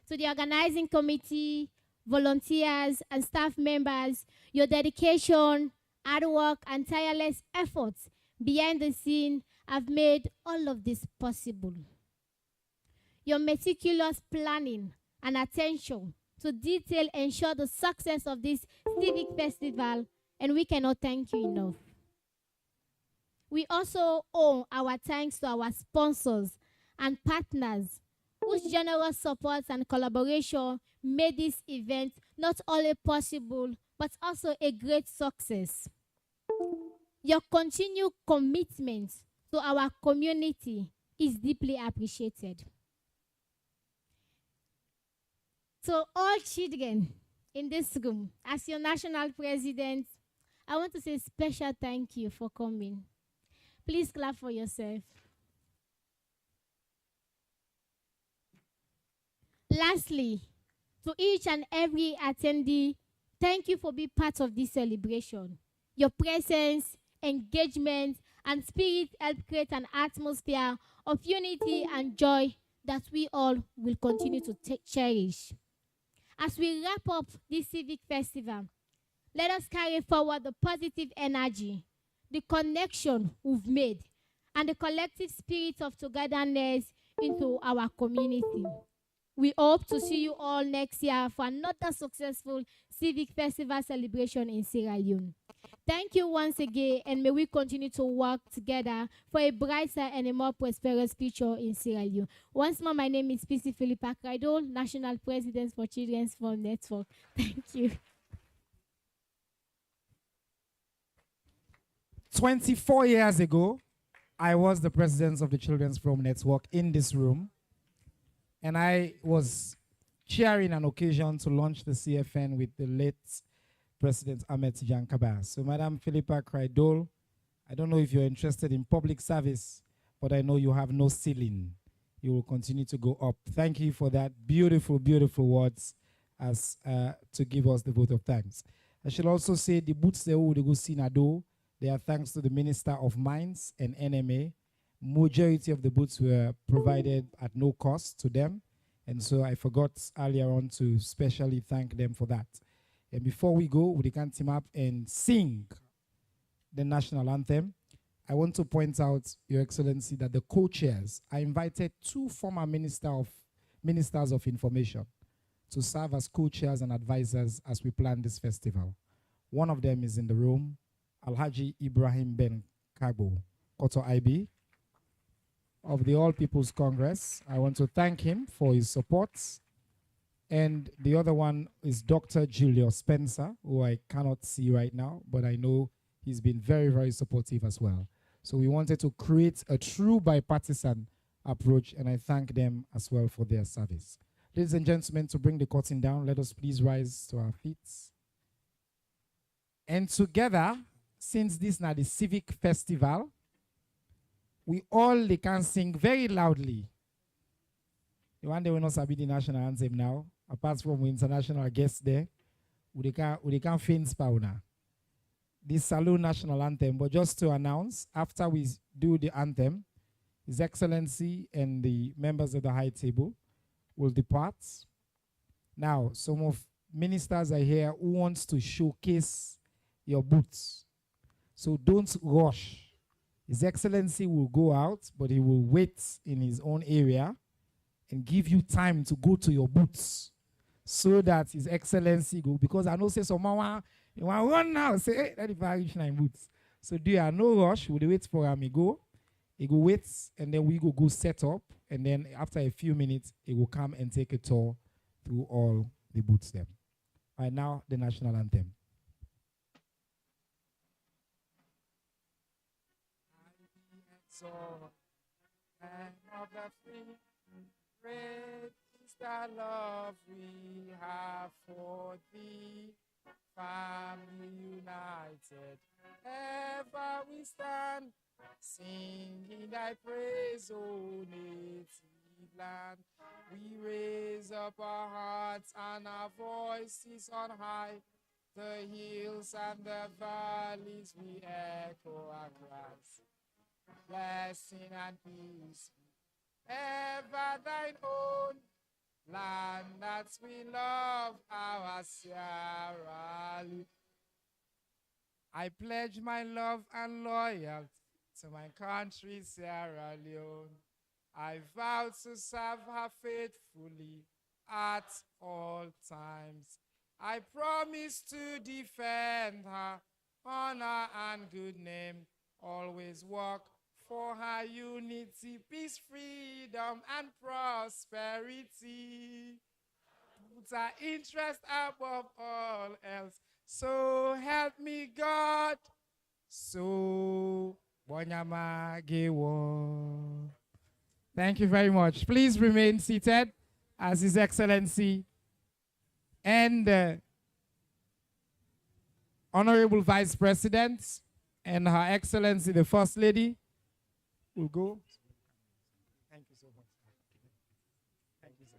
Speaker 9: To the organizing committee, volunteers, and staff members, your dedication, hard work, and tireless efforts behind the scene have made all of this possible. Your meticulous planning and attention to detail ensure the success of this civic festival, and we cannot thank you enough. We also owe our thanks to our sponsors and partners whose generous support and collaboration made this event not only possible, but also a great success. Your continued commitment to our community is deeply appreciated. To all children in this room, as your national president, I want to say a special thank you for coming. Please clap for yourself. Lastly, to each and every attendee, thank you for being part of this celebration. Your presence engagement, and spirit help create an atmosphere of unity and joy that we all will continue to cherish. As we wrap up this Civic Festival, let us carry forward the positive energy, the connection we've made, and the collective spirit of togetherness into our community. We hope to see you all next year for another successful Civic Festival celebration in Sierra Leone. Thank you once again, and may we continue to work together for a brighter and a more prosperous future in Sierra Leone. Once more, my name is PC Philippa Kraidol, National President for Children's Fund Network. Thank you.
Speaker 1: 24 years ago, I was the president of the Children's Forum Network in this room, and I was chairing an occasion to launch the CFN with the late President Ahmed Tijan Kaba. So, Madam Philippa Kraidol, I don't know if you're interested in public service, but I know you have no ceiling. You will continue to go up. Thank you for that beautiful, beautiful words as to give us the vote of thanks. I should also say the boots they will go see Nado. They are thanks to the Minister of Mines and NMA. Majority of the boots were provided at no cost to them. And so I forgot earlier on to specially thank them for that. And before we go, we can team up and sing the national anthem. I want to point out, Your Excellency, that the co-chairs, I invited two former ministers of information to serve as co-chairs and advisors as we plan this festival. One of them is in the room, Alhaji Ibrahim Ben Kagbo, Koto IB of the All People's Congress. I want to thank him for his support. And the other one is Dr. Julius Spencer, who I cannot see right now, but I know he's been very, very supportive as well. So we wanted to create a true bipartisan approach, and I thank them as well for their service. Ladies and gentlemen, to bring the curtain down, let us please rise to our feet. And together, since this is now the Civic Festival, we all can sing very loudly. The one day we not sabi the national anthem now, apart from international guests there, we can fins pauna. This Salone national anthem, but just to announce, after we do the anthem, His Excellency and the members of the high table will depart. Now, some of ministers are here who wants to showcase your boots. So don't rush. His Excellency will go out, but he will wait in his own area and give you time to go to your booths so that His Excellency go, because I know say someone you want to run now, say, hey, that is very reach 9 booths. So do you no rush, we'll wait for him, he go wait, and then we go set up, and then after a few minutes, he will come and take a tour through all the booths there. Right now, the national anthem. So, and of the free, great is the love we have for thee, family united, ever we stand, singing thy praise, O native land. We raise up our hearts and our voices on high, the hills and the valleys we echo our cries. Blessing and peace, ever thine own, land that we love, our Sierra Leone. I pledge my love and loyalty to my country, Sierra Leone. I vow to serve her faithfully at all times. I promise to defend her honor and good name, always work for her unity, peace, freedom, and prosperity. Put her interest above all else. So help me God. So Bonyama Gewo. Thank you very much. Please remain seated as His Excellency and Honorable Vice President and Her Excellency the First Lady will go. Thank you so much. Thank you, sir.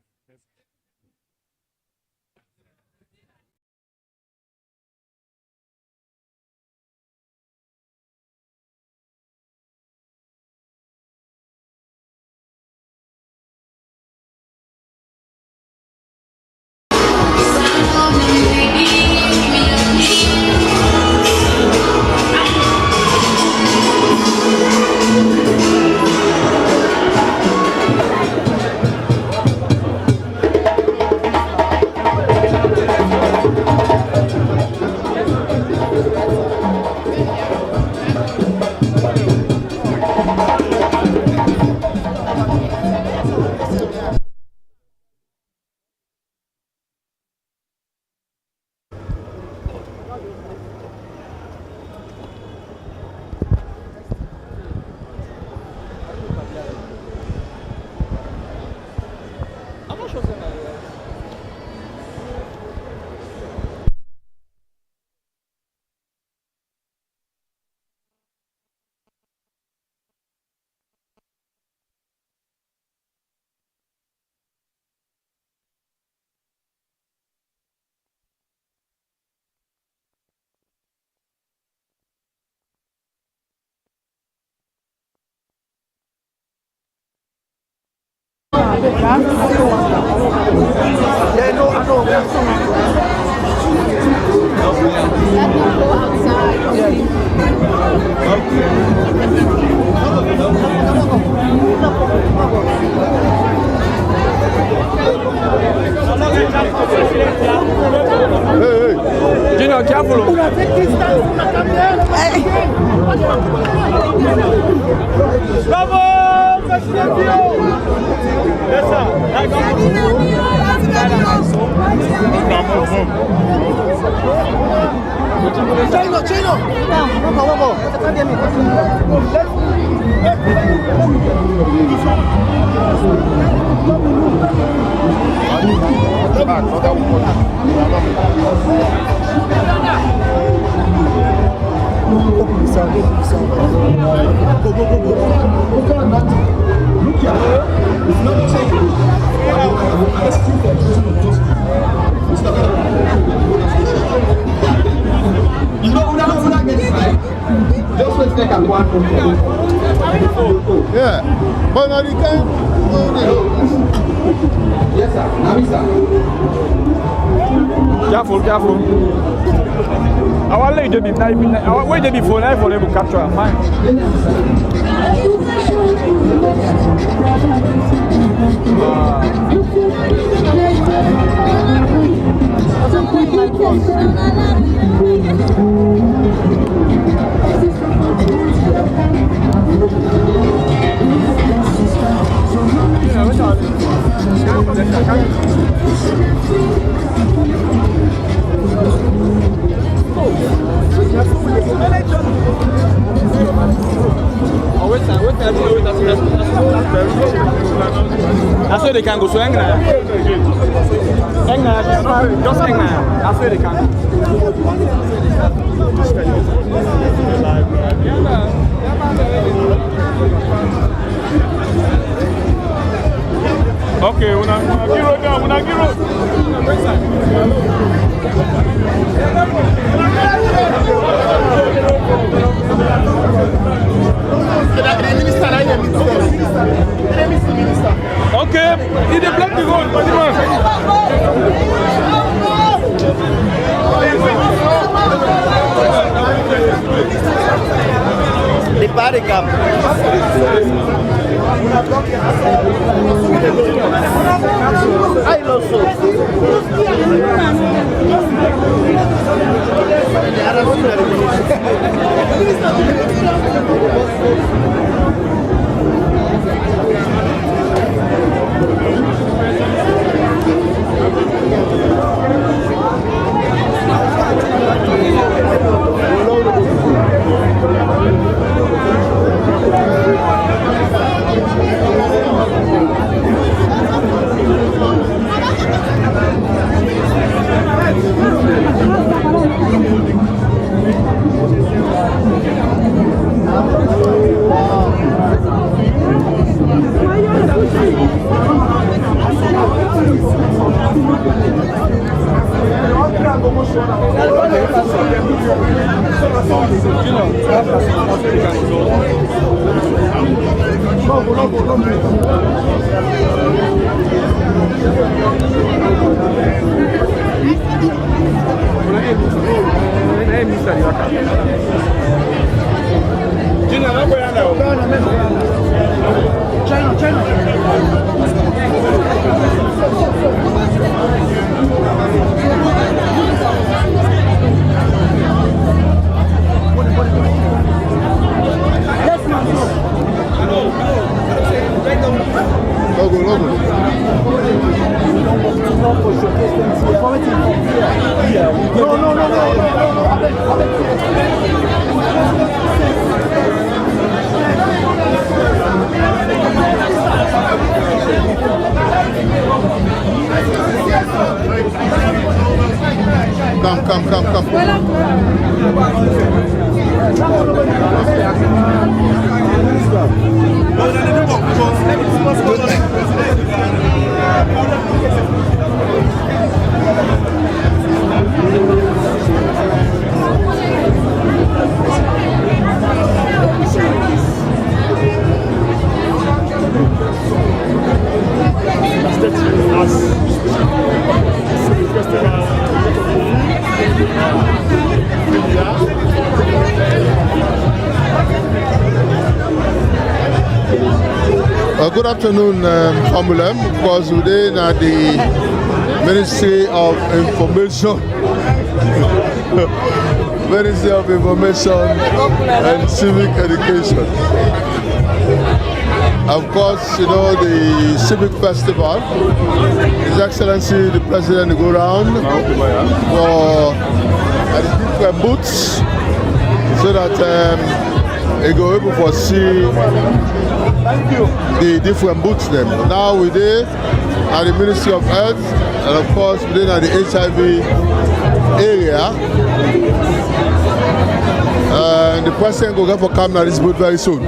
Speaker 10: Junior, careful. Bravo! Yes, sir. Chino!
Speaker 6: Yeah, but now you can't.
Speaker 10: Yes, sir. Careful. Our lady be our way they be for life for them to capture mine. That's where they can go. So just that's where they can go. Okay, una giro. Okay, he dey block the road,
Speaker 6: The party camp. I know so. No. Come. Good afternoon, Famulem. Of course, within the Ministry of Information, Ministry of Information and Civic Education. Of course, you know, the Civic Festival, His Excellency the President go around for different booths so that they go able to see the different booths them. Now we're there at the Ministry of Health, and of course we're there at the HIV area. And the President will get for come at this booth very soon.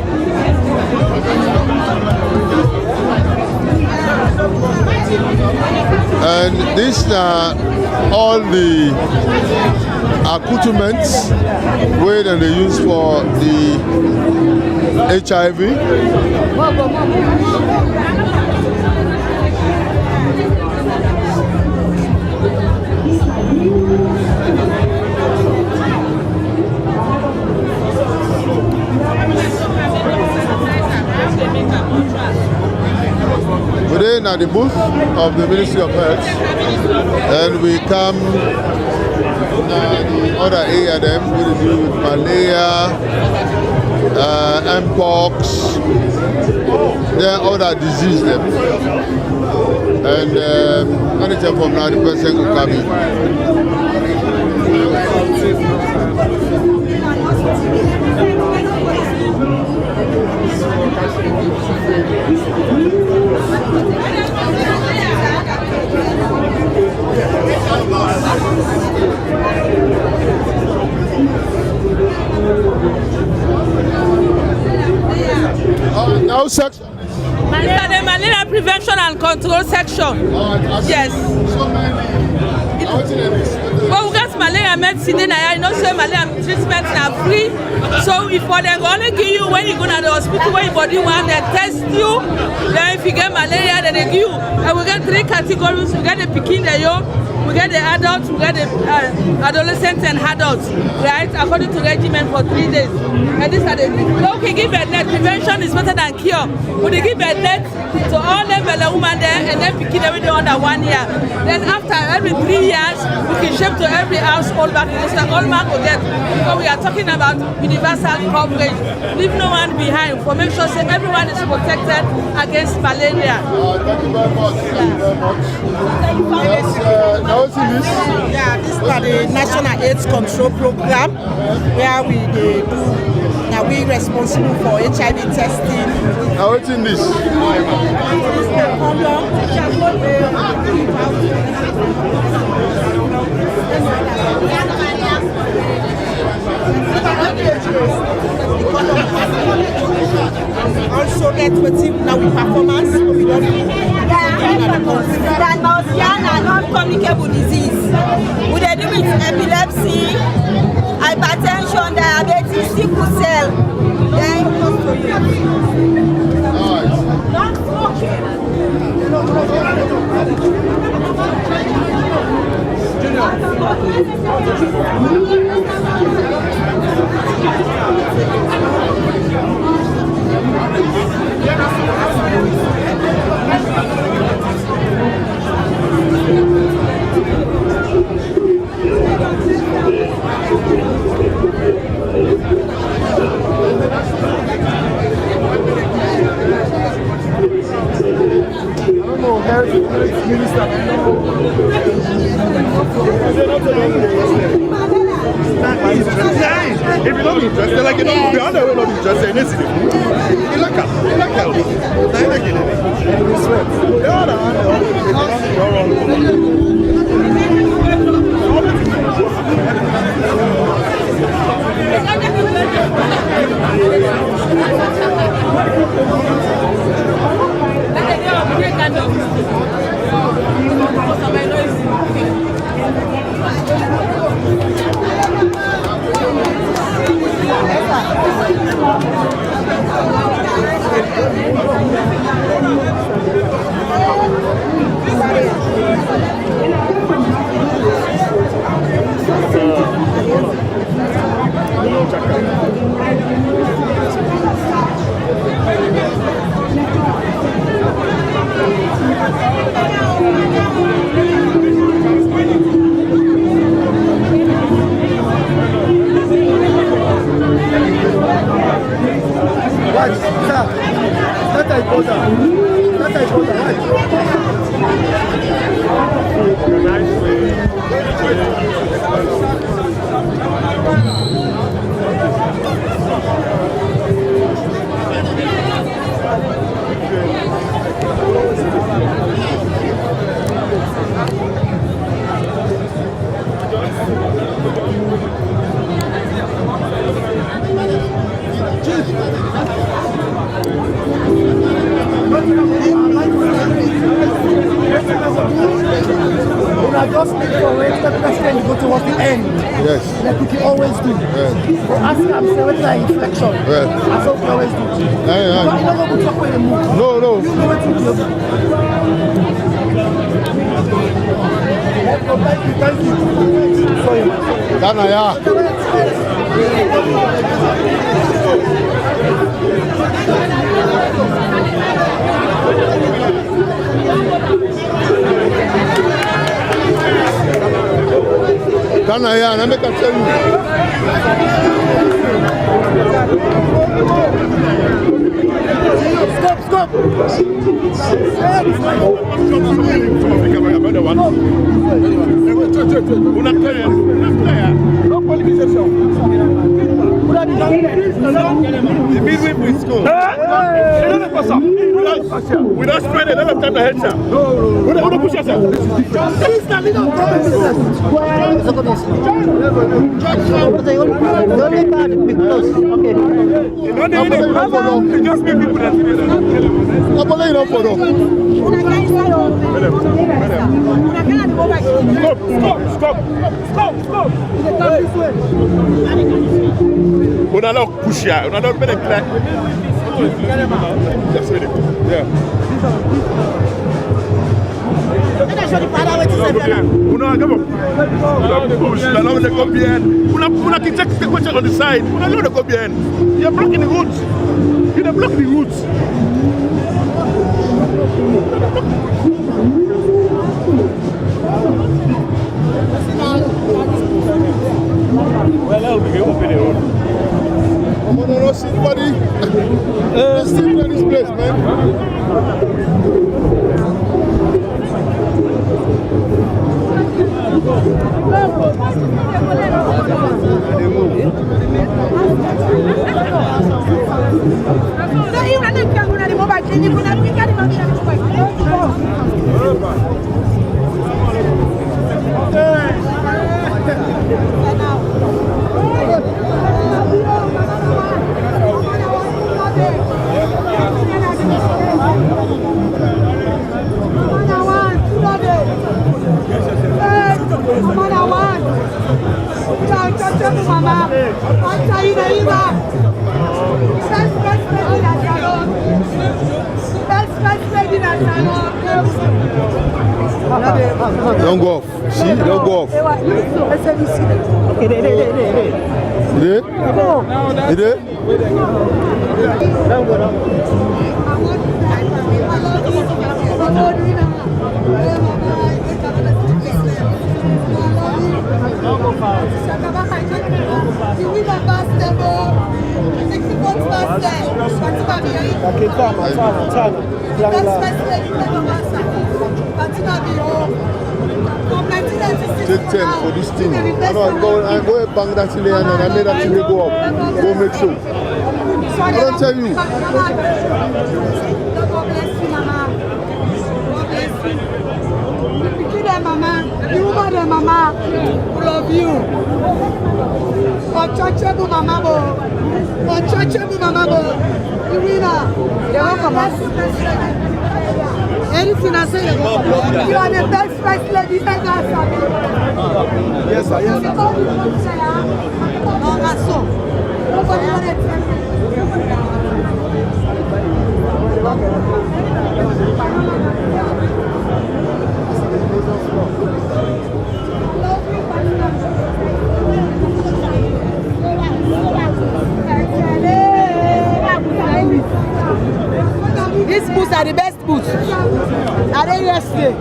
Speaker 6: And these are all the accoutrements where they use for the HIV. We're in at the booth of the Ministry of Health, and we come the other area them we deal with malaria, mpox, then other disease them. And anytime from now the person will come in. Now section.
Speaker 11: The malaria prevention and control section. Yes. Well, we got malaria medicine in there. You know, so malaria treatment are free. So if for them only give you when you go to the hospital, when your body want, they test you. Then if you get malaria, then they give you. And we get 3 categories. We get the pikin, the young, we get the adults, we get the adolescents and adults, right? According to regimen for 3 days. And these are the okay. Give a net. Prevention is better than cure. We they give a net to all them women there, and then pikin every day under 1 year. Then after every 3 years, we can ship to every household back in this all man will get. So we are talking about universal coverage. Leave no one behind for make sure that everyone is protected against malaria.
Speaker 6: Thank you very much. Thank you very much.
Speaker 12: Yeah, this is the National AIDS Control Program, where we do. Now we responsible for HIV testing.
Speaker 6: Now what's in this?
Speaker 12: Also get with him now with performance. So we don't non-communicable disease. We deal with epilepsy, hypertension, diabetes, sickle cell. Then
Speaker 6: Minister. not be interested. Like, you know, be on the way, not be interested in this. You like her.
Speaker 13: Just make sure when the president go towards the end.
Speaker 6: Yes.
Speaker 13: Like we can always do.
Speaker 6: Yes.
Speaker 13: But ask him, say what's like inflection.
Speaker 6: Yes.
Speaker 13: That's what we always do.
Speaker 6: Yeah.
Speaker 13: You don't go to talk when you move.
Speaker 6: No.
Speaker 13: You know what to do. Thank you. Sorry.
Speaker 6: Ghana, yeah. Ghana, yeah, let me tell you.
Speaker 13: Stop.
Speaker 6: The midweek with school. We don't spend a lot of time to head, sir. We don't push yourself.
Speaker 13: This is the leader of government business. The only part is because, okay.
Speaker 6: Just make people that Stop. On a not push here. On a not been a crack. That's really cool. Yeah. On the side. You're blocking the roots. You're blocking the roots. Well, I'll be open the road. I'm gonna rush everybody. Let's see this place, man. Don't go off. See? Don't go off. Okay, take 10 for this thing. I go and bang that thing and I made that thing go up. Go make sure. I don't tell you.
Speaker 14: God bless you, Mama. God bless you. You there, Mama. You over there, Mama. We love you. Untouchable, Mama. Untouchable, Mama. You winner. You're welcome. Anything I say, you are the best first lady ever.
Speaker 6: Yes, I am.
Speaker 14: These boots are the best boots. Are they yesterday?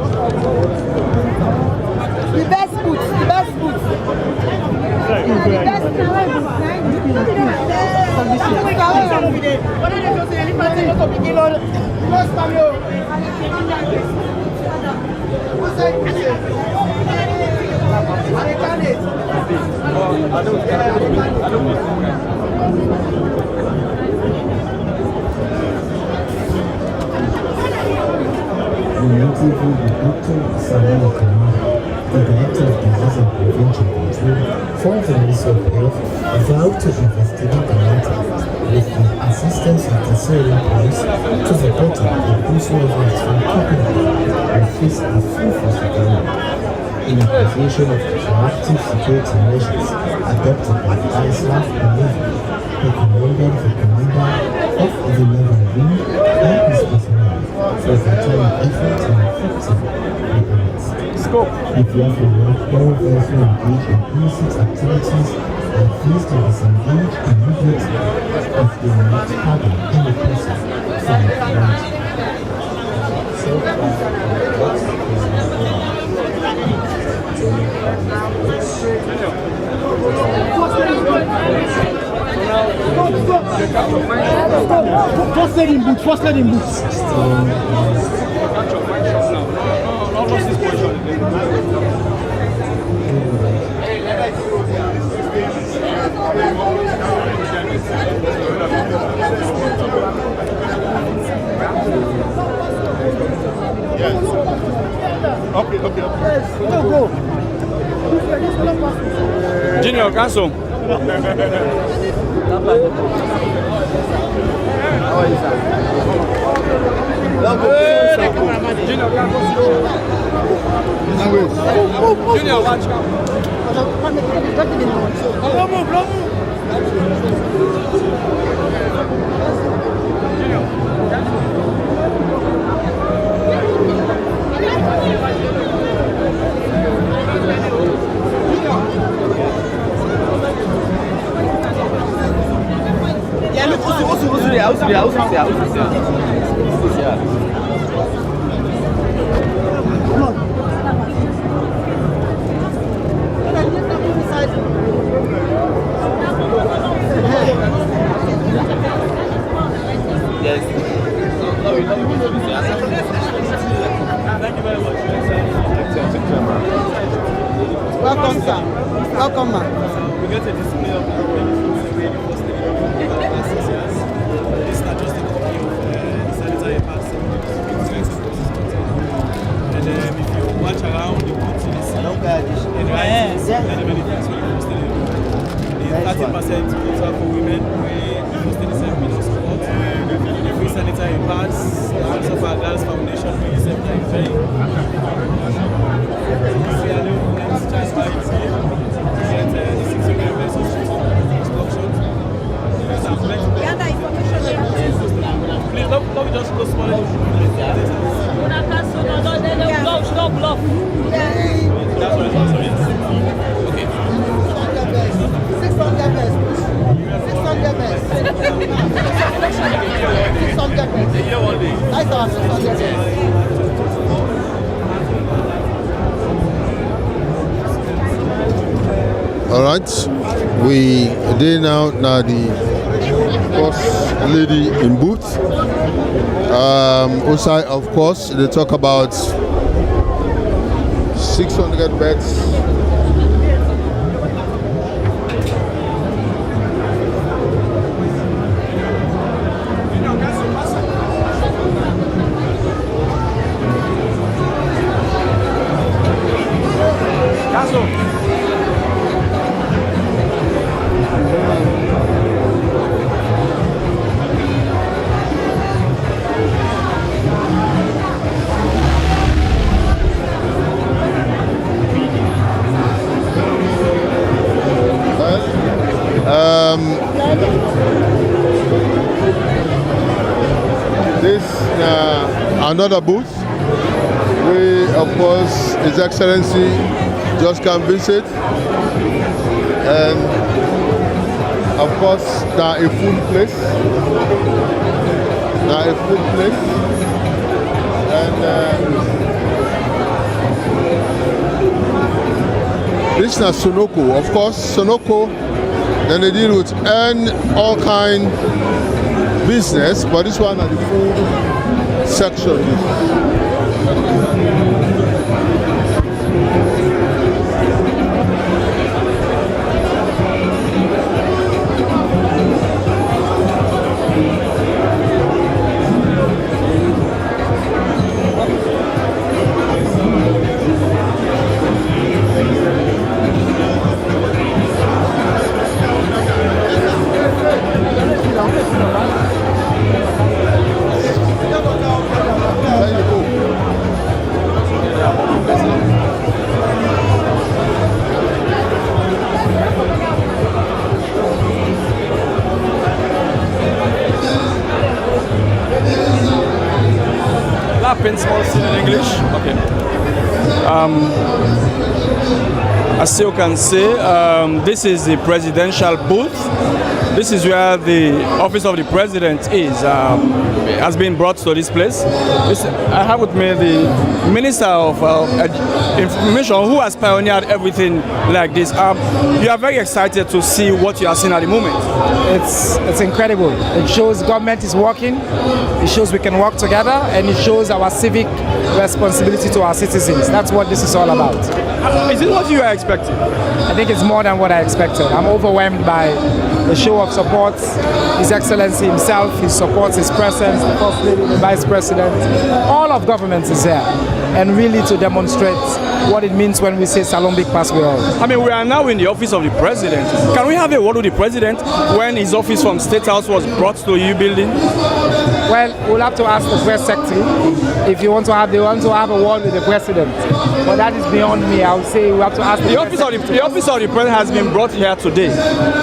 Speaker 14: The best boots, the best boots. The best
Speaker 15: interview with Dr. Salone, the Director of Disease and Prevention Control for the Ministry of Health, vowed to investigate the matter with the assistance of the Syrian police to the bottom of whosoever is found culpable will face the full force of the law. In appreciation of the proactive security measures adopted by the ISAF and Navy, he commended the commander of the naval wing and his personnel for their time, effort, and effective weaponized. If you have well versed engaged in illicit activities and please to disengage immediately if they are not having any person from the community.
Speaker 6: First leg in boots, first leg in boots. Yes. Okay. Yes. Go.
Speaker 10: Junior, cancel. Junior, watch.
Speaker 16: Yeah, look, also there. Come on. Yes. Thank you very much.
Speaker 14: Welcome, sir. Welcome, ma'am.
Speaker 16: We get a display of this is not just a copy of the sanitary pads. And if you watch around, you will see this and writings and many things when you posted it. The 30% quota for women, we posted the same video support. The free sanitary pads, the also for Girls Foundation, we use them like very. Just by its name, get the 600 pesos instructions. Please, don't just go small.
Speaker 11: No bluff.
Speaker 16: That's what it's also means. Okay.
Speaker 14: 600 pesos. 600 pesos. 600 pesos.
Speaker 16: A year one day.
Speaker 14: I thought 600 pesos.
Speaker 6: All right, we did now the first lady in booth. Also, of course, they talk about
Speaker 17: 600 beds. This another booth. We, of course, His Excellency just can visit, and of course, now a food place. And this is Sonoko. Of course, Sonoko. Then they deal with all kind business, but this one at the food section.
Speaker 10: Also in English. Okay. As you can see, this is the presidential booth. This is where the office of the president is. Has been brought to this place. I have with me the Minister of Information, who has pioneered everything like this. You are very excited to see what you are seeing at the moment.
Speaker 1: It's incredible. It shows government is working. It shows we can work together, and it shows our civic responsibility to our citizens. That's what this is all about.
Speaker 10: Is it what you are expecting?
Speaker 1: I think it's more than what I expected. I'm overwhelmed by the show of support. His Excellency himself, he supports his presence, the First Lady, the Vice President. All of government is there, and really to demonstrate what it means when we say Salone Big Pass we all.
Speaker 10: I mean, we are now in the office of the president. Can we have a word with the president when his office from State House was brought to you building?
Speaker 1: Well, we'll have to ask the press secretary if they want to have a word with the president. But that is beyond me. I would say we have to ask
Speaker 10: the office of the president has been brought here today.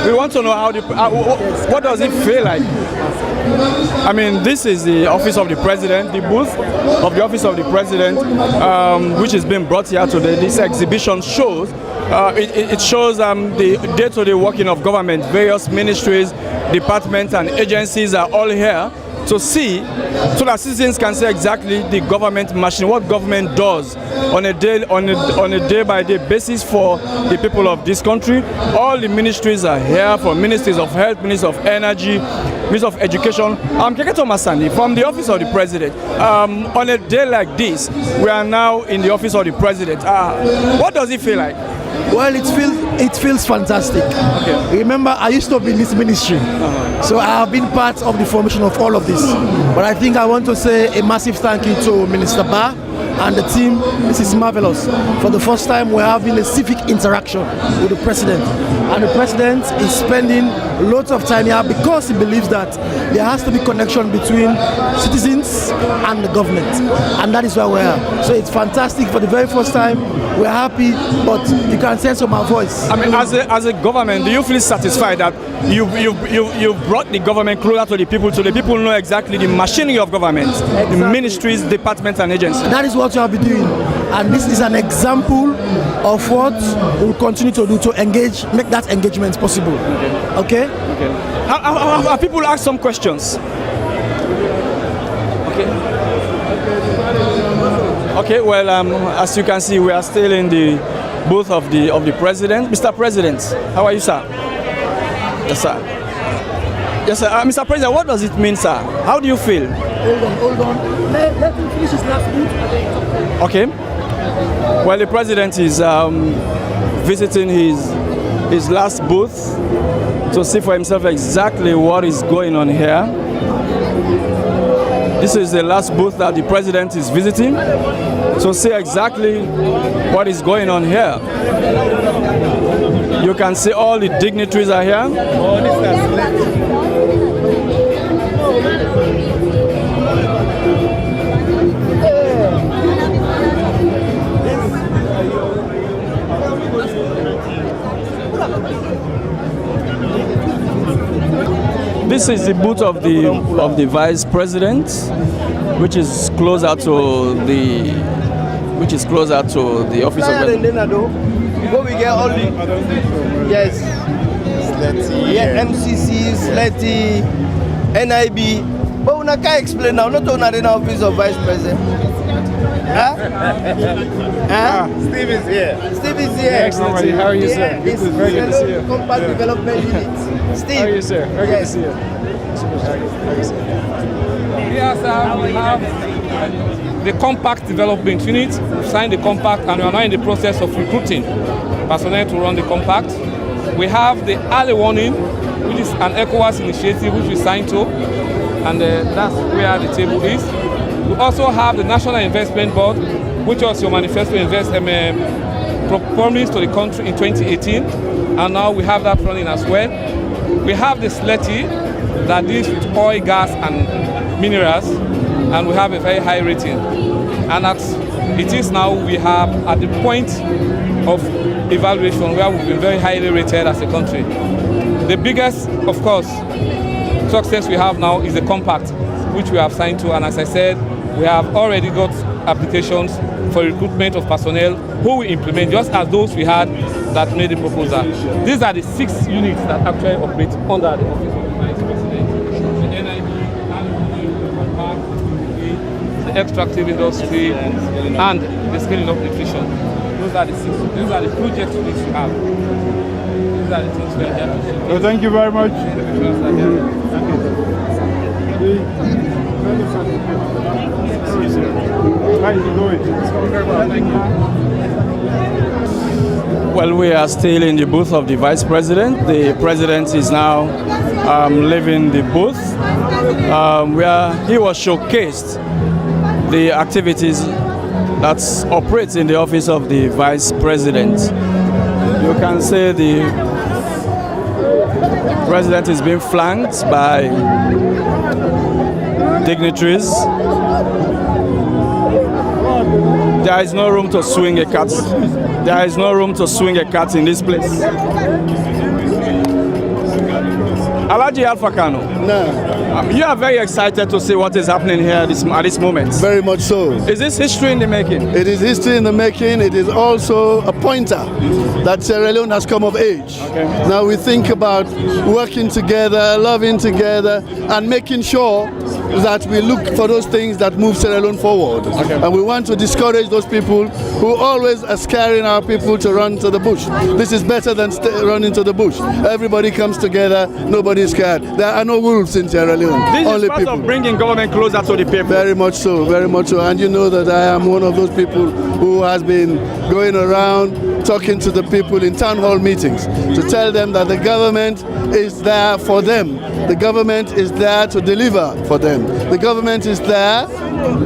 Speaker 10: We want to know what does it feel like? I mean, this is the office of the president, the booth of the office of the president, which is being brought here today. This exhibition shows it shows the day-to-day working of government. Various ministries, departments, and agencies are all here to see, so that citizens can see exactly the government machine, what government does on a day-by-day basis for the people of this country. All the ministries are here, from ministries of health, ministries of energy, ministries of education. I'm Keketo Masani from the office of the president. On a day like this, we are now in the office of the president. What does it feel like?
Speaker 18: Well, it feels fantastic. Okay. Remember, I used to be in this ministry, so I have been part of the formation of all of this. But I think I want to say a massive thank you to Minister Ba and the team. This is marvelous. For the first time, we're having a civic interaction with the president, and the president is spending lots of time here because he believes that there has to be connection between citizens and the government, and that is why we're here. So it's fantastic. For the very first time, we're happy, but you can sense from our voice.
Speaker 10: I mean, as a government, do you feel satisfied that you've brought the government closer to the people, so the people know exactly the machinery of government, exactly. The ministries, departments, and agencies?
Speaker 18: That is what you have been doing, and this is an example of what we'll continue to do to engage, make that engagement possible. Okay?
Speaker 10: Okay. Have people asked some questions? Okay. Okay. Well, as you can see, we are still in the booth of the president. Mr. President, how are you, sir? Yes, sir. Yes, sir. Mr. President, what does it mean, sir? How do you feel?
Speaker 18: Hold on. Let him finish his last booth.
Speaker 10: Okay. Well, the president is visiting his last booth to see for himself exactly what is going on here. This is the last booth that the president is visiting to see exactly what is going on here. You can see all the dignitaries are here. This is the booth of the vice president, which is closer to the office of president.
Speaker 19: Before we get all the yes, yeah, MCC, SLETI, NIB, but we can't explain now. Not only the office of vice president. Huh?
Speaker 20: Steve is here.
Speaker 19: Steve is here.
Speaker 20: Excellency, how are you, sir?
Speaker 19: Yeah,
Speaker 20: Good, very good to see you.
Speaker 19: Compact Development Unit. Steve.
Speaker 20: How are you, sir? Very good to see you.
Speaker 21: Yes, we have the compact development unit. We've signed the compact and we are now in the process of recruiting personnel to run the compact. We have the early warning, which is an ECOWAS initiative which we signed to, and that's where the table is. We also have the National Investment Board, which was your manifesto promise to the country in 2018, and now we have that running as well. We have the SLETI that deals with oil, gas, and minerals, and we have a very high rating. And as it is now, we have at the point of evaluation where we've been very highly rated as a country. The biggest, of course, success we have now is the compact, which we have signed to, and as I said, we have already got applications for recruitment of personnel who we implement, just as those we had that made the proposal. These are the 6 units that actually operate under the office of the vice president. The NIB, the extractive industry, and the scaling up nutrition. Those are the 6. These are the project units we have. These are the things we are here to do.
Speaker 20: Well, thank you very much.
Speaker 10: Well, we are still in the booth of the vice president. The president is now leaving the booth where he was showcased the activities that operates in the office of the vice president. You can see the president is being flanked by dignitaries. There is no room to swing a cat. There is no room to swing a cat in this place. Alhaji Alpha Kano.
Speaker 22: No.
Speaker 10: You are very excited to see what is happening here at this moment.
Speaker 22: Very much so.
Speaker 10: Is this history in the making?
Speaker 22: It is history in the making. It is also a pointer that Sierra Leone has come of age.
Speaker 10: Okay.
Speaker 22: Now we think about working together, loving together, and making sure that we look for those things that move Sierra Leone forward.
Speaker 10: Okay.
Speaker 22: And we want to discourage those people who always are scaring our people to run to the bush. This is better than running to the bush. Everybody comes together, nobody is scared. There are no wolves in Sierra Leone.
Speaker 10: This
Speaker 22: only
Speaker 10: is part
Speaker 22: people.
Speaker 10: of bringing government closer to the people.
Speaker 22: Very much so, very much so. And you know that I am one of those people who has been going around talking to the people in town hall meetings to tell them that the government is there for them. The government is there to deliver for them. The government is there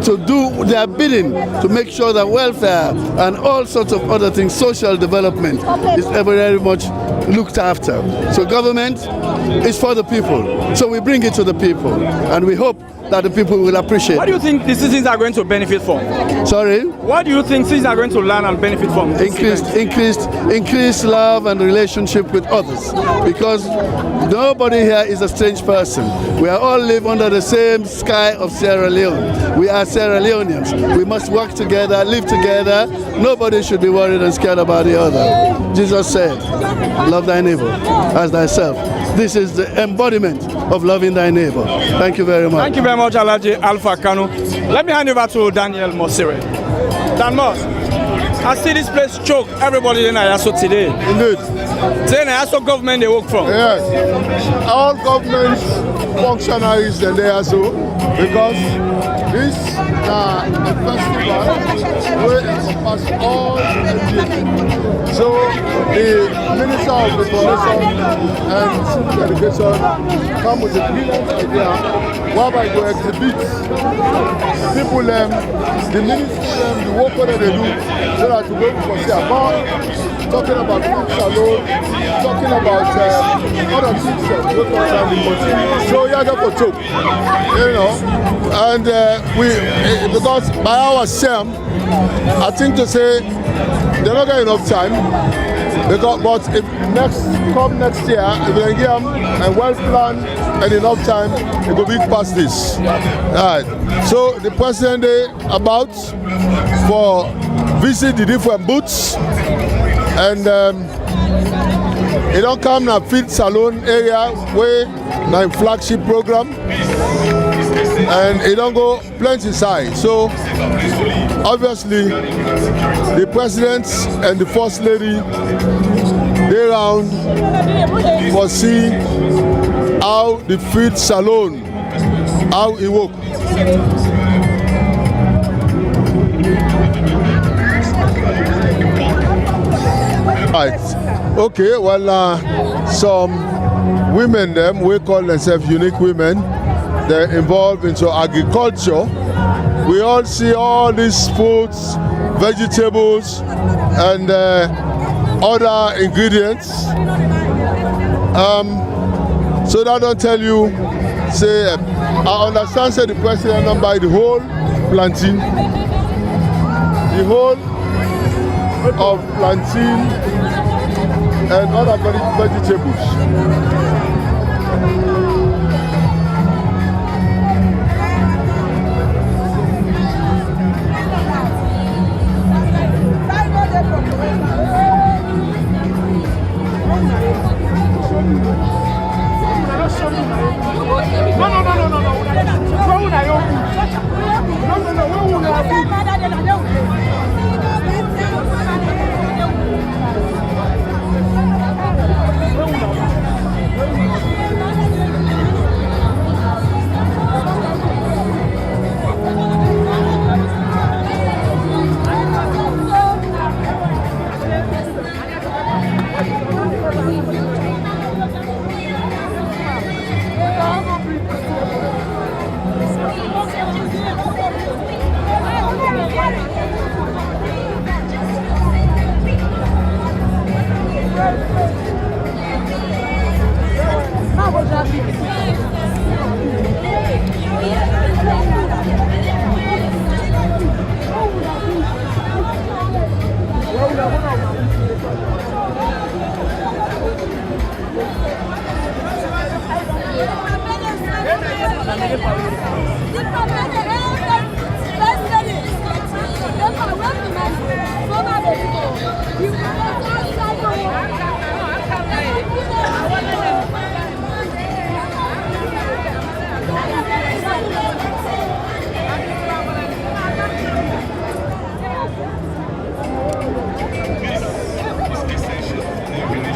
Speaker 22: to do their bidding, to make sure that welfare and all sorts of other things, social development, is very much looked after. So government is for the people. So we bring it to the people, and we hope that the people will appreciate.
Speaker 10: What do you think the citizens are going to benefit from?
Speaker 22: Sorry?
Speaker 10: What do you think citizens are going to learn and benefit from?
Speaker 22: Increased love and relationship with others, because nobody here is a strange person. We all live under the same sky of Sierra Leone. We are Sierra Leoneans. We must work together, live together. Nobody should be worried and scared about the other. Jesus said, love thy neighbor as thyself. This is the embodiment of loving thy neighbor. Thank you very much.
Speaker 10: Thank you very much, Alhaji Alpha Kano. Let me hand over to Daniel Mosire. Dan Moss, I see this place choke everybody in Ayaso today.
Speaker 22: Indeed.
Speaker 10: Say na also government they work from.
Speaker 17: Yes. All government functionaries are there so because this a festival where encompass all the So the Minister of Information and Civic Education come with a brilliant idea whereby they exhibit people the ministry the work that they do so that you go for see about talking about food salon, talking about other things so yeah, that's for talk, you know, and because by ourselves, I think to say they're not getting enough time. But if next year, if they give them a well planned and enough time, it will be past this. Right. So the president day about for visit the different booths and it don't come na Field Salone area where my flagship program and it don't go plenty side. So obviously the president and the first lady they round for see how the Field Salone how it work. Right. Okay, well some women them we call themselves unique women. They're involved into agriculture. We all see all these foods, vegetables, and other ingredients. So that don't tell you, say, I understand, say the president don't buy the whole plantain, the whole of plantain and other vegetables.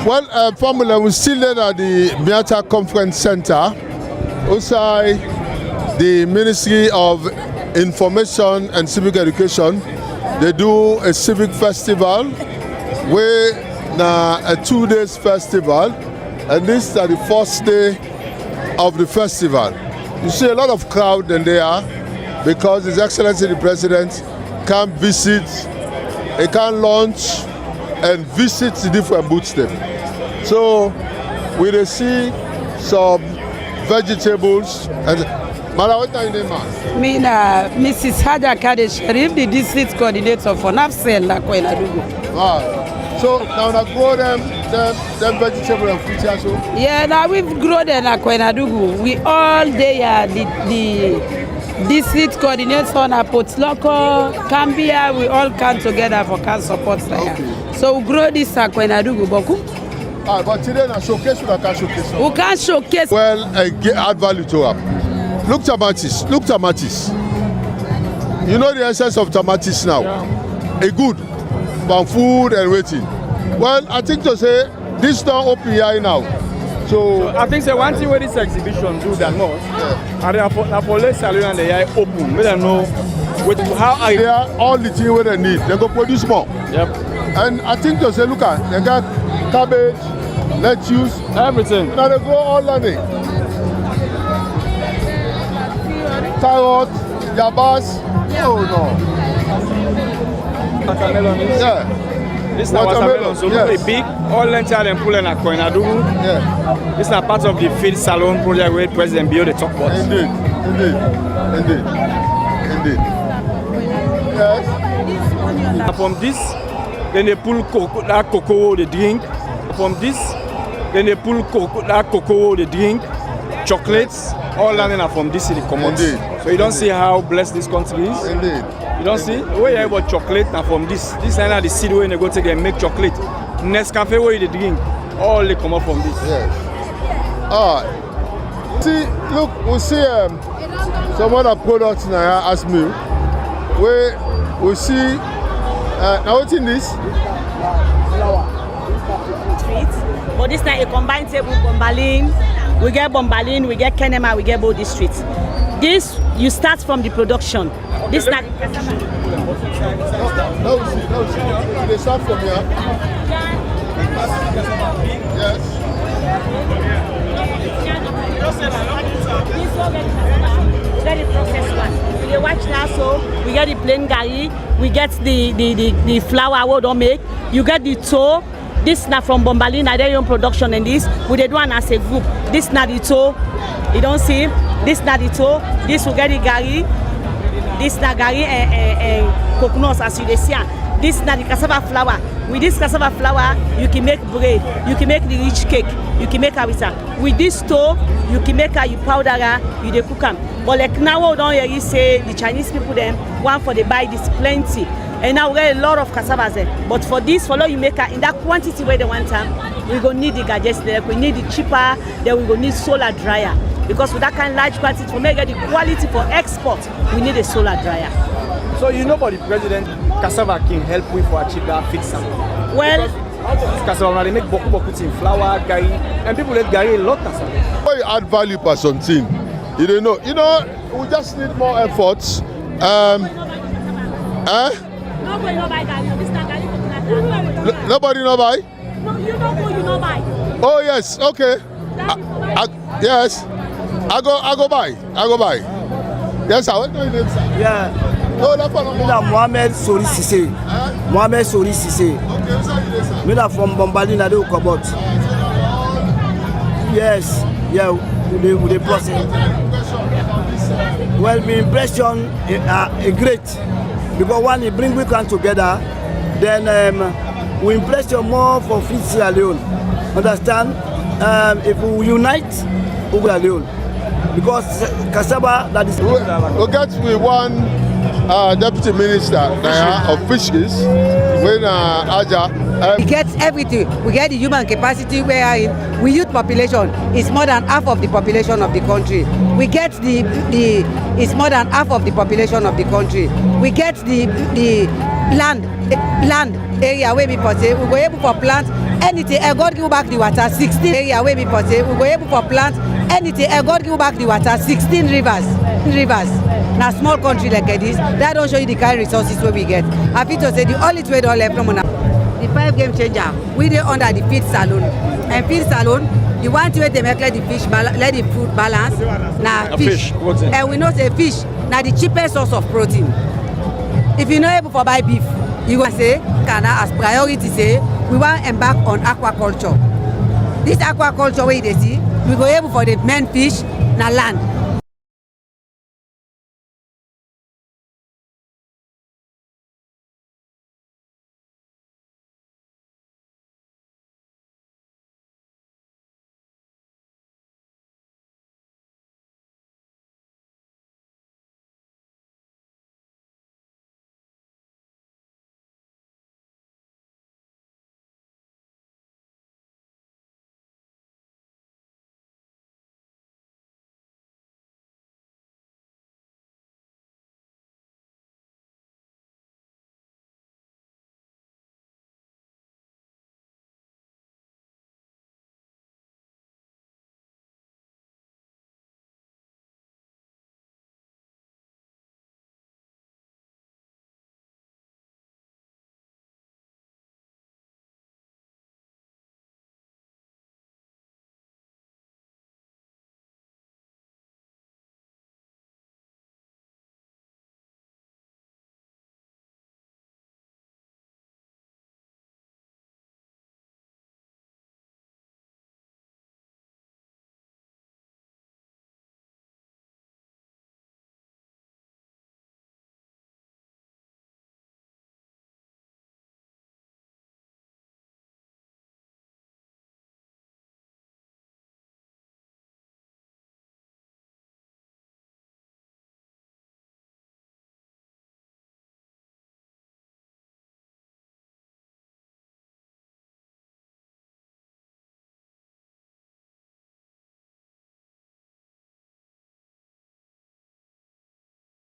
Speaker 17: Well, Formula, we still there at the Miata Conference Center, outside the Ministry of Information and Civic Education. They do a civic festival, where now a 2 days festival, and this is the first day of the festival. You see a lot of crowd in there because His Excellency the President can visit, he can launch and visit the different booths there. So we will see some vegetables and Mara, what are your name, ma'am?
Speaker 2: Me na Mrs. Haja Kade Sharif, the district coordinator for NAPSEL na Kwenadugu.
Speaker 17: Right. So now we grow them vegetables and fruits also?
Speaker 2: Yeah, now we've grown them na Kwenadugu. We all there, the district coordinator na Potloko, Cambia, we all come together for can support there. Okay. So we grow this na Kwenadugu boku.
Speaker 17: But today na showcase, we can showcase.
Speaker 2: We can showcase.
Speaker 17: Well, add value to them. Look tomatoes. You know the essence of tomatoes now. Yeah. A good for food and waiting. Well, I think to say this store open here now. So
Speaker 10: I think one thing where this exhibition do that most, and for let Salone and the eye open, we don't know how
Speaker 17: they are all the things where they need. They go produce more.
Speaker 10: Yep.
Speaker 17: And I think to say, look at they got cabbage, lettuce,
Speaker 10: everything.
Speaker 17: Now they go all on it. Carrot, yabas. Oh no.
Speaker 10: Watermelon.
Speaker 17: Yeah.
Speaker 10: This is watermelon, so yes. Big, all lentil and pull and Koinadugu.
Speaker 17: Yeah.
Speaker 10: This is a part of the field Salone project where President Bio the talk about.
Speaker 17: Indeed. Yes.
Speaker 10: And from this, then they pull that cocoa, they drink. From this, then they pull that cocoa, they drink. Chocolates, all landing from this city commodities. So you don't see how blessed this country is.
Speaker 17: Indeed.
Speaker 10: You don't see? Where you have about chocolate and from this is the seed where they go take and make chocolate. Nescafe where they drink, all they come up from this.
Speaker 17: Yes. See, look, we see some other products now as milk. Where we see now what's in this?
Speaker 3: But this time a combined table bombaline. We get bombaline, we get kenema, we get body street. This you start from the production. This not.
Speaker 17: No, they start from here. Yes.
Speaker 3: Very processed one. We watch now, so we get the plain gari, we get the flour we don't make. You get the toe. This now from Bombalina, their own production, and this we they do one as a group. This not the toe. You don't see. This not the toe. This will get the gari. This na gari and coconuts as you see. This na the cassava flour. With this cassava flour, you can make bread. You can make the rich cake. You can make harissa. With this stove, you can make you powder. You dey cook them. But like now, we don't hear say the Chinese people them want for they buy this plenty. And now we get a lot of cassava there. But for this, for you make in that quantity where they want them, we go need the gadgets there. We need the cheaper. Then we go need solar dryer. Because with that kind of large quantity, for make the quality for export, we need a solar dryer.
Speaker 10: So you know, but the president cassava can help with for achieve that fix.
Speaker 3: Well,
Speaker 10: out of this cassava, they make boku in flour, gari, and people let gari a lot cassava.
Speaker 17: Why you add value per something? You don't know. You know, we just need more efforts. Nobody no buy?
Speaker 3: No, you don't go, you no buy.
Speaker 17: Oh yes, okay. Yes. I go buy. Yes, sir. What do you name, sir?
Speaker 19: Yeah.
Speaker 17: No, that's not
Speaker 19: Mohamed Sori Sise. Mohamed Sori Sise.
Speaker 17: Okay, sir.
Speaker 19: Me that from Bombalina do Kobot. Yes. Yeah, with the process. Well, my impression is great. Because when we bring weekend together, then we impression more for Free Sierra Leone. Understand? If we unite, we will Leone. Because cassava that is.
Speaker 17: We get with one deputy minister of fisheries when Aja.
Speaker 5: We get everything. We get the human capacity where we youth population is more than half of the population of the country. We get it's more than half of the population of the country. We get the land area where people say we were able to plant anything. God give back the water 16 area where people say we were able to plant anything. God give back the water 16 rivers. Now small country like this, that don't show you the kind of resources where we get. I feel to say the only trade all left from the 5 game changer. We dey under the feed salon. And feed salon, the one way they make let the food balance. Now fish. And we know say fish now the cheapest source of protein. If you're not able to buy beef, you will say, as priority say, we want to embark on aquaculture. This aquaculture way they see, we go able for the main fish na land.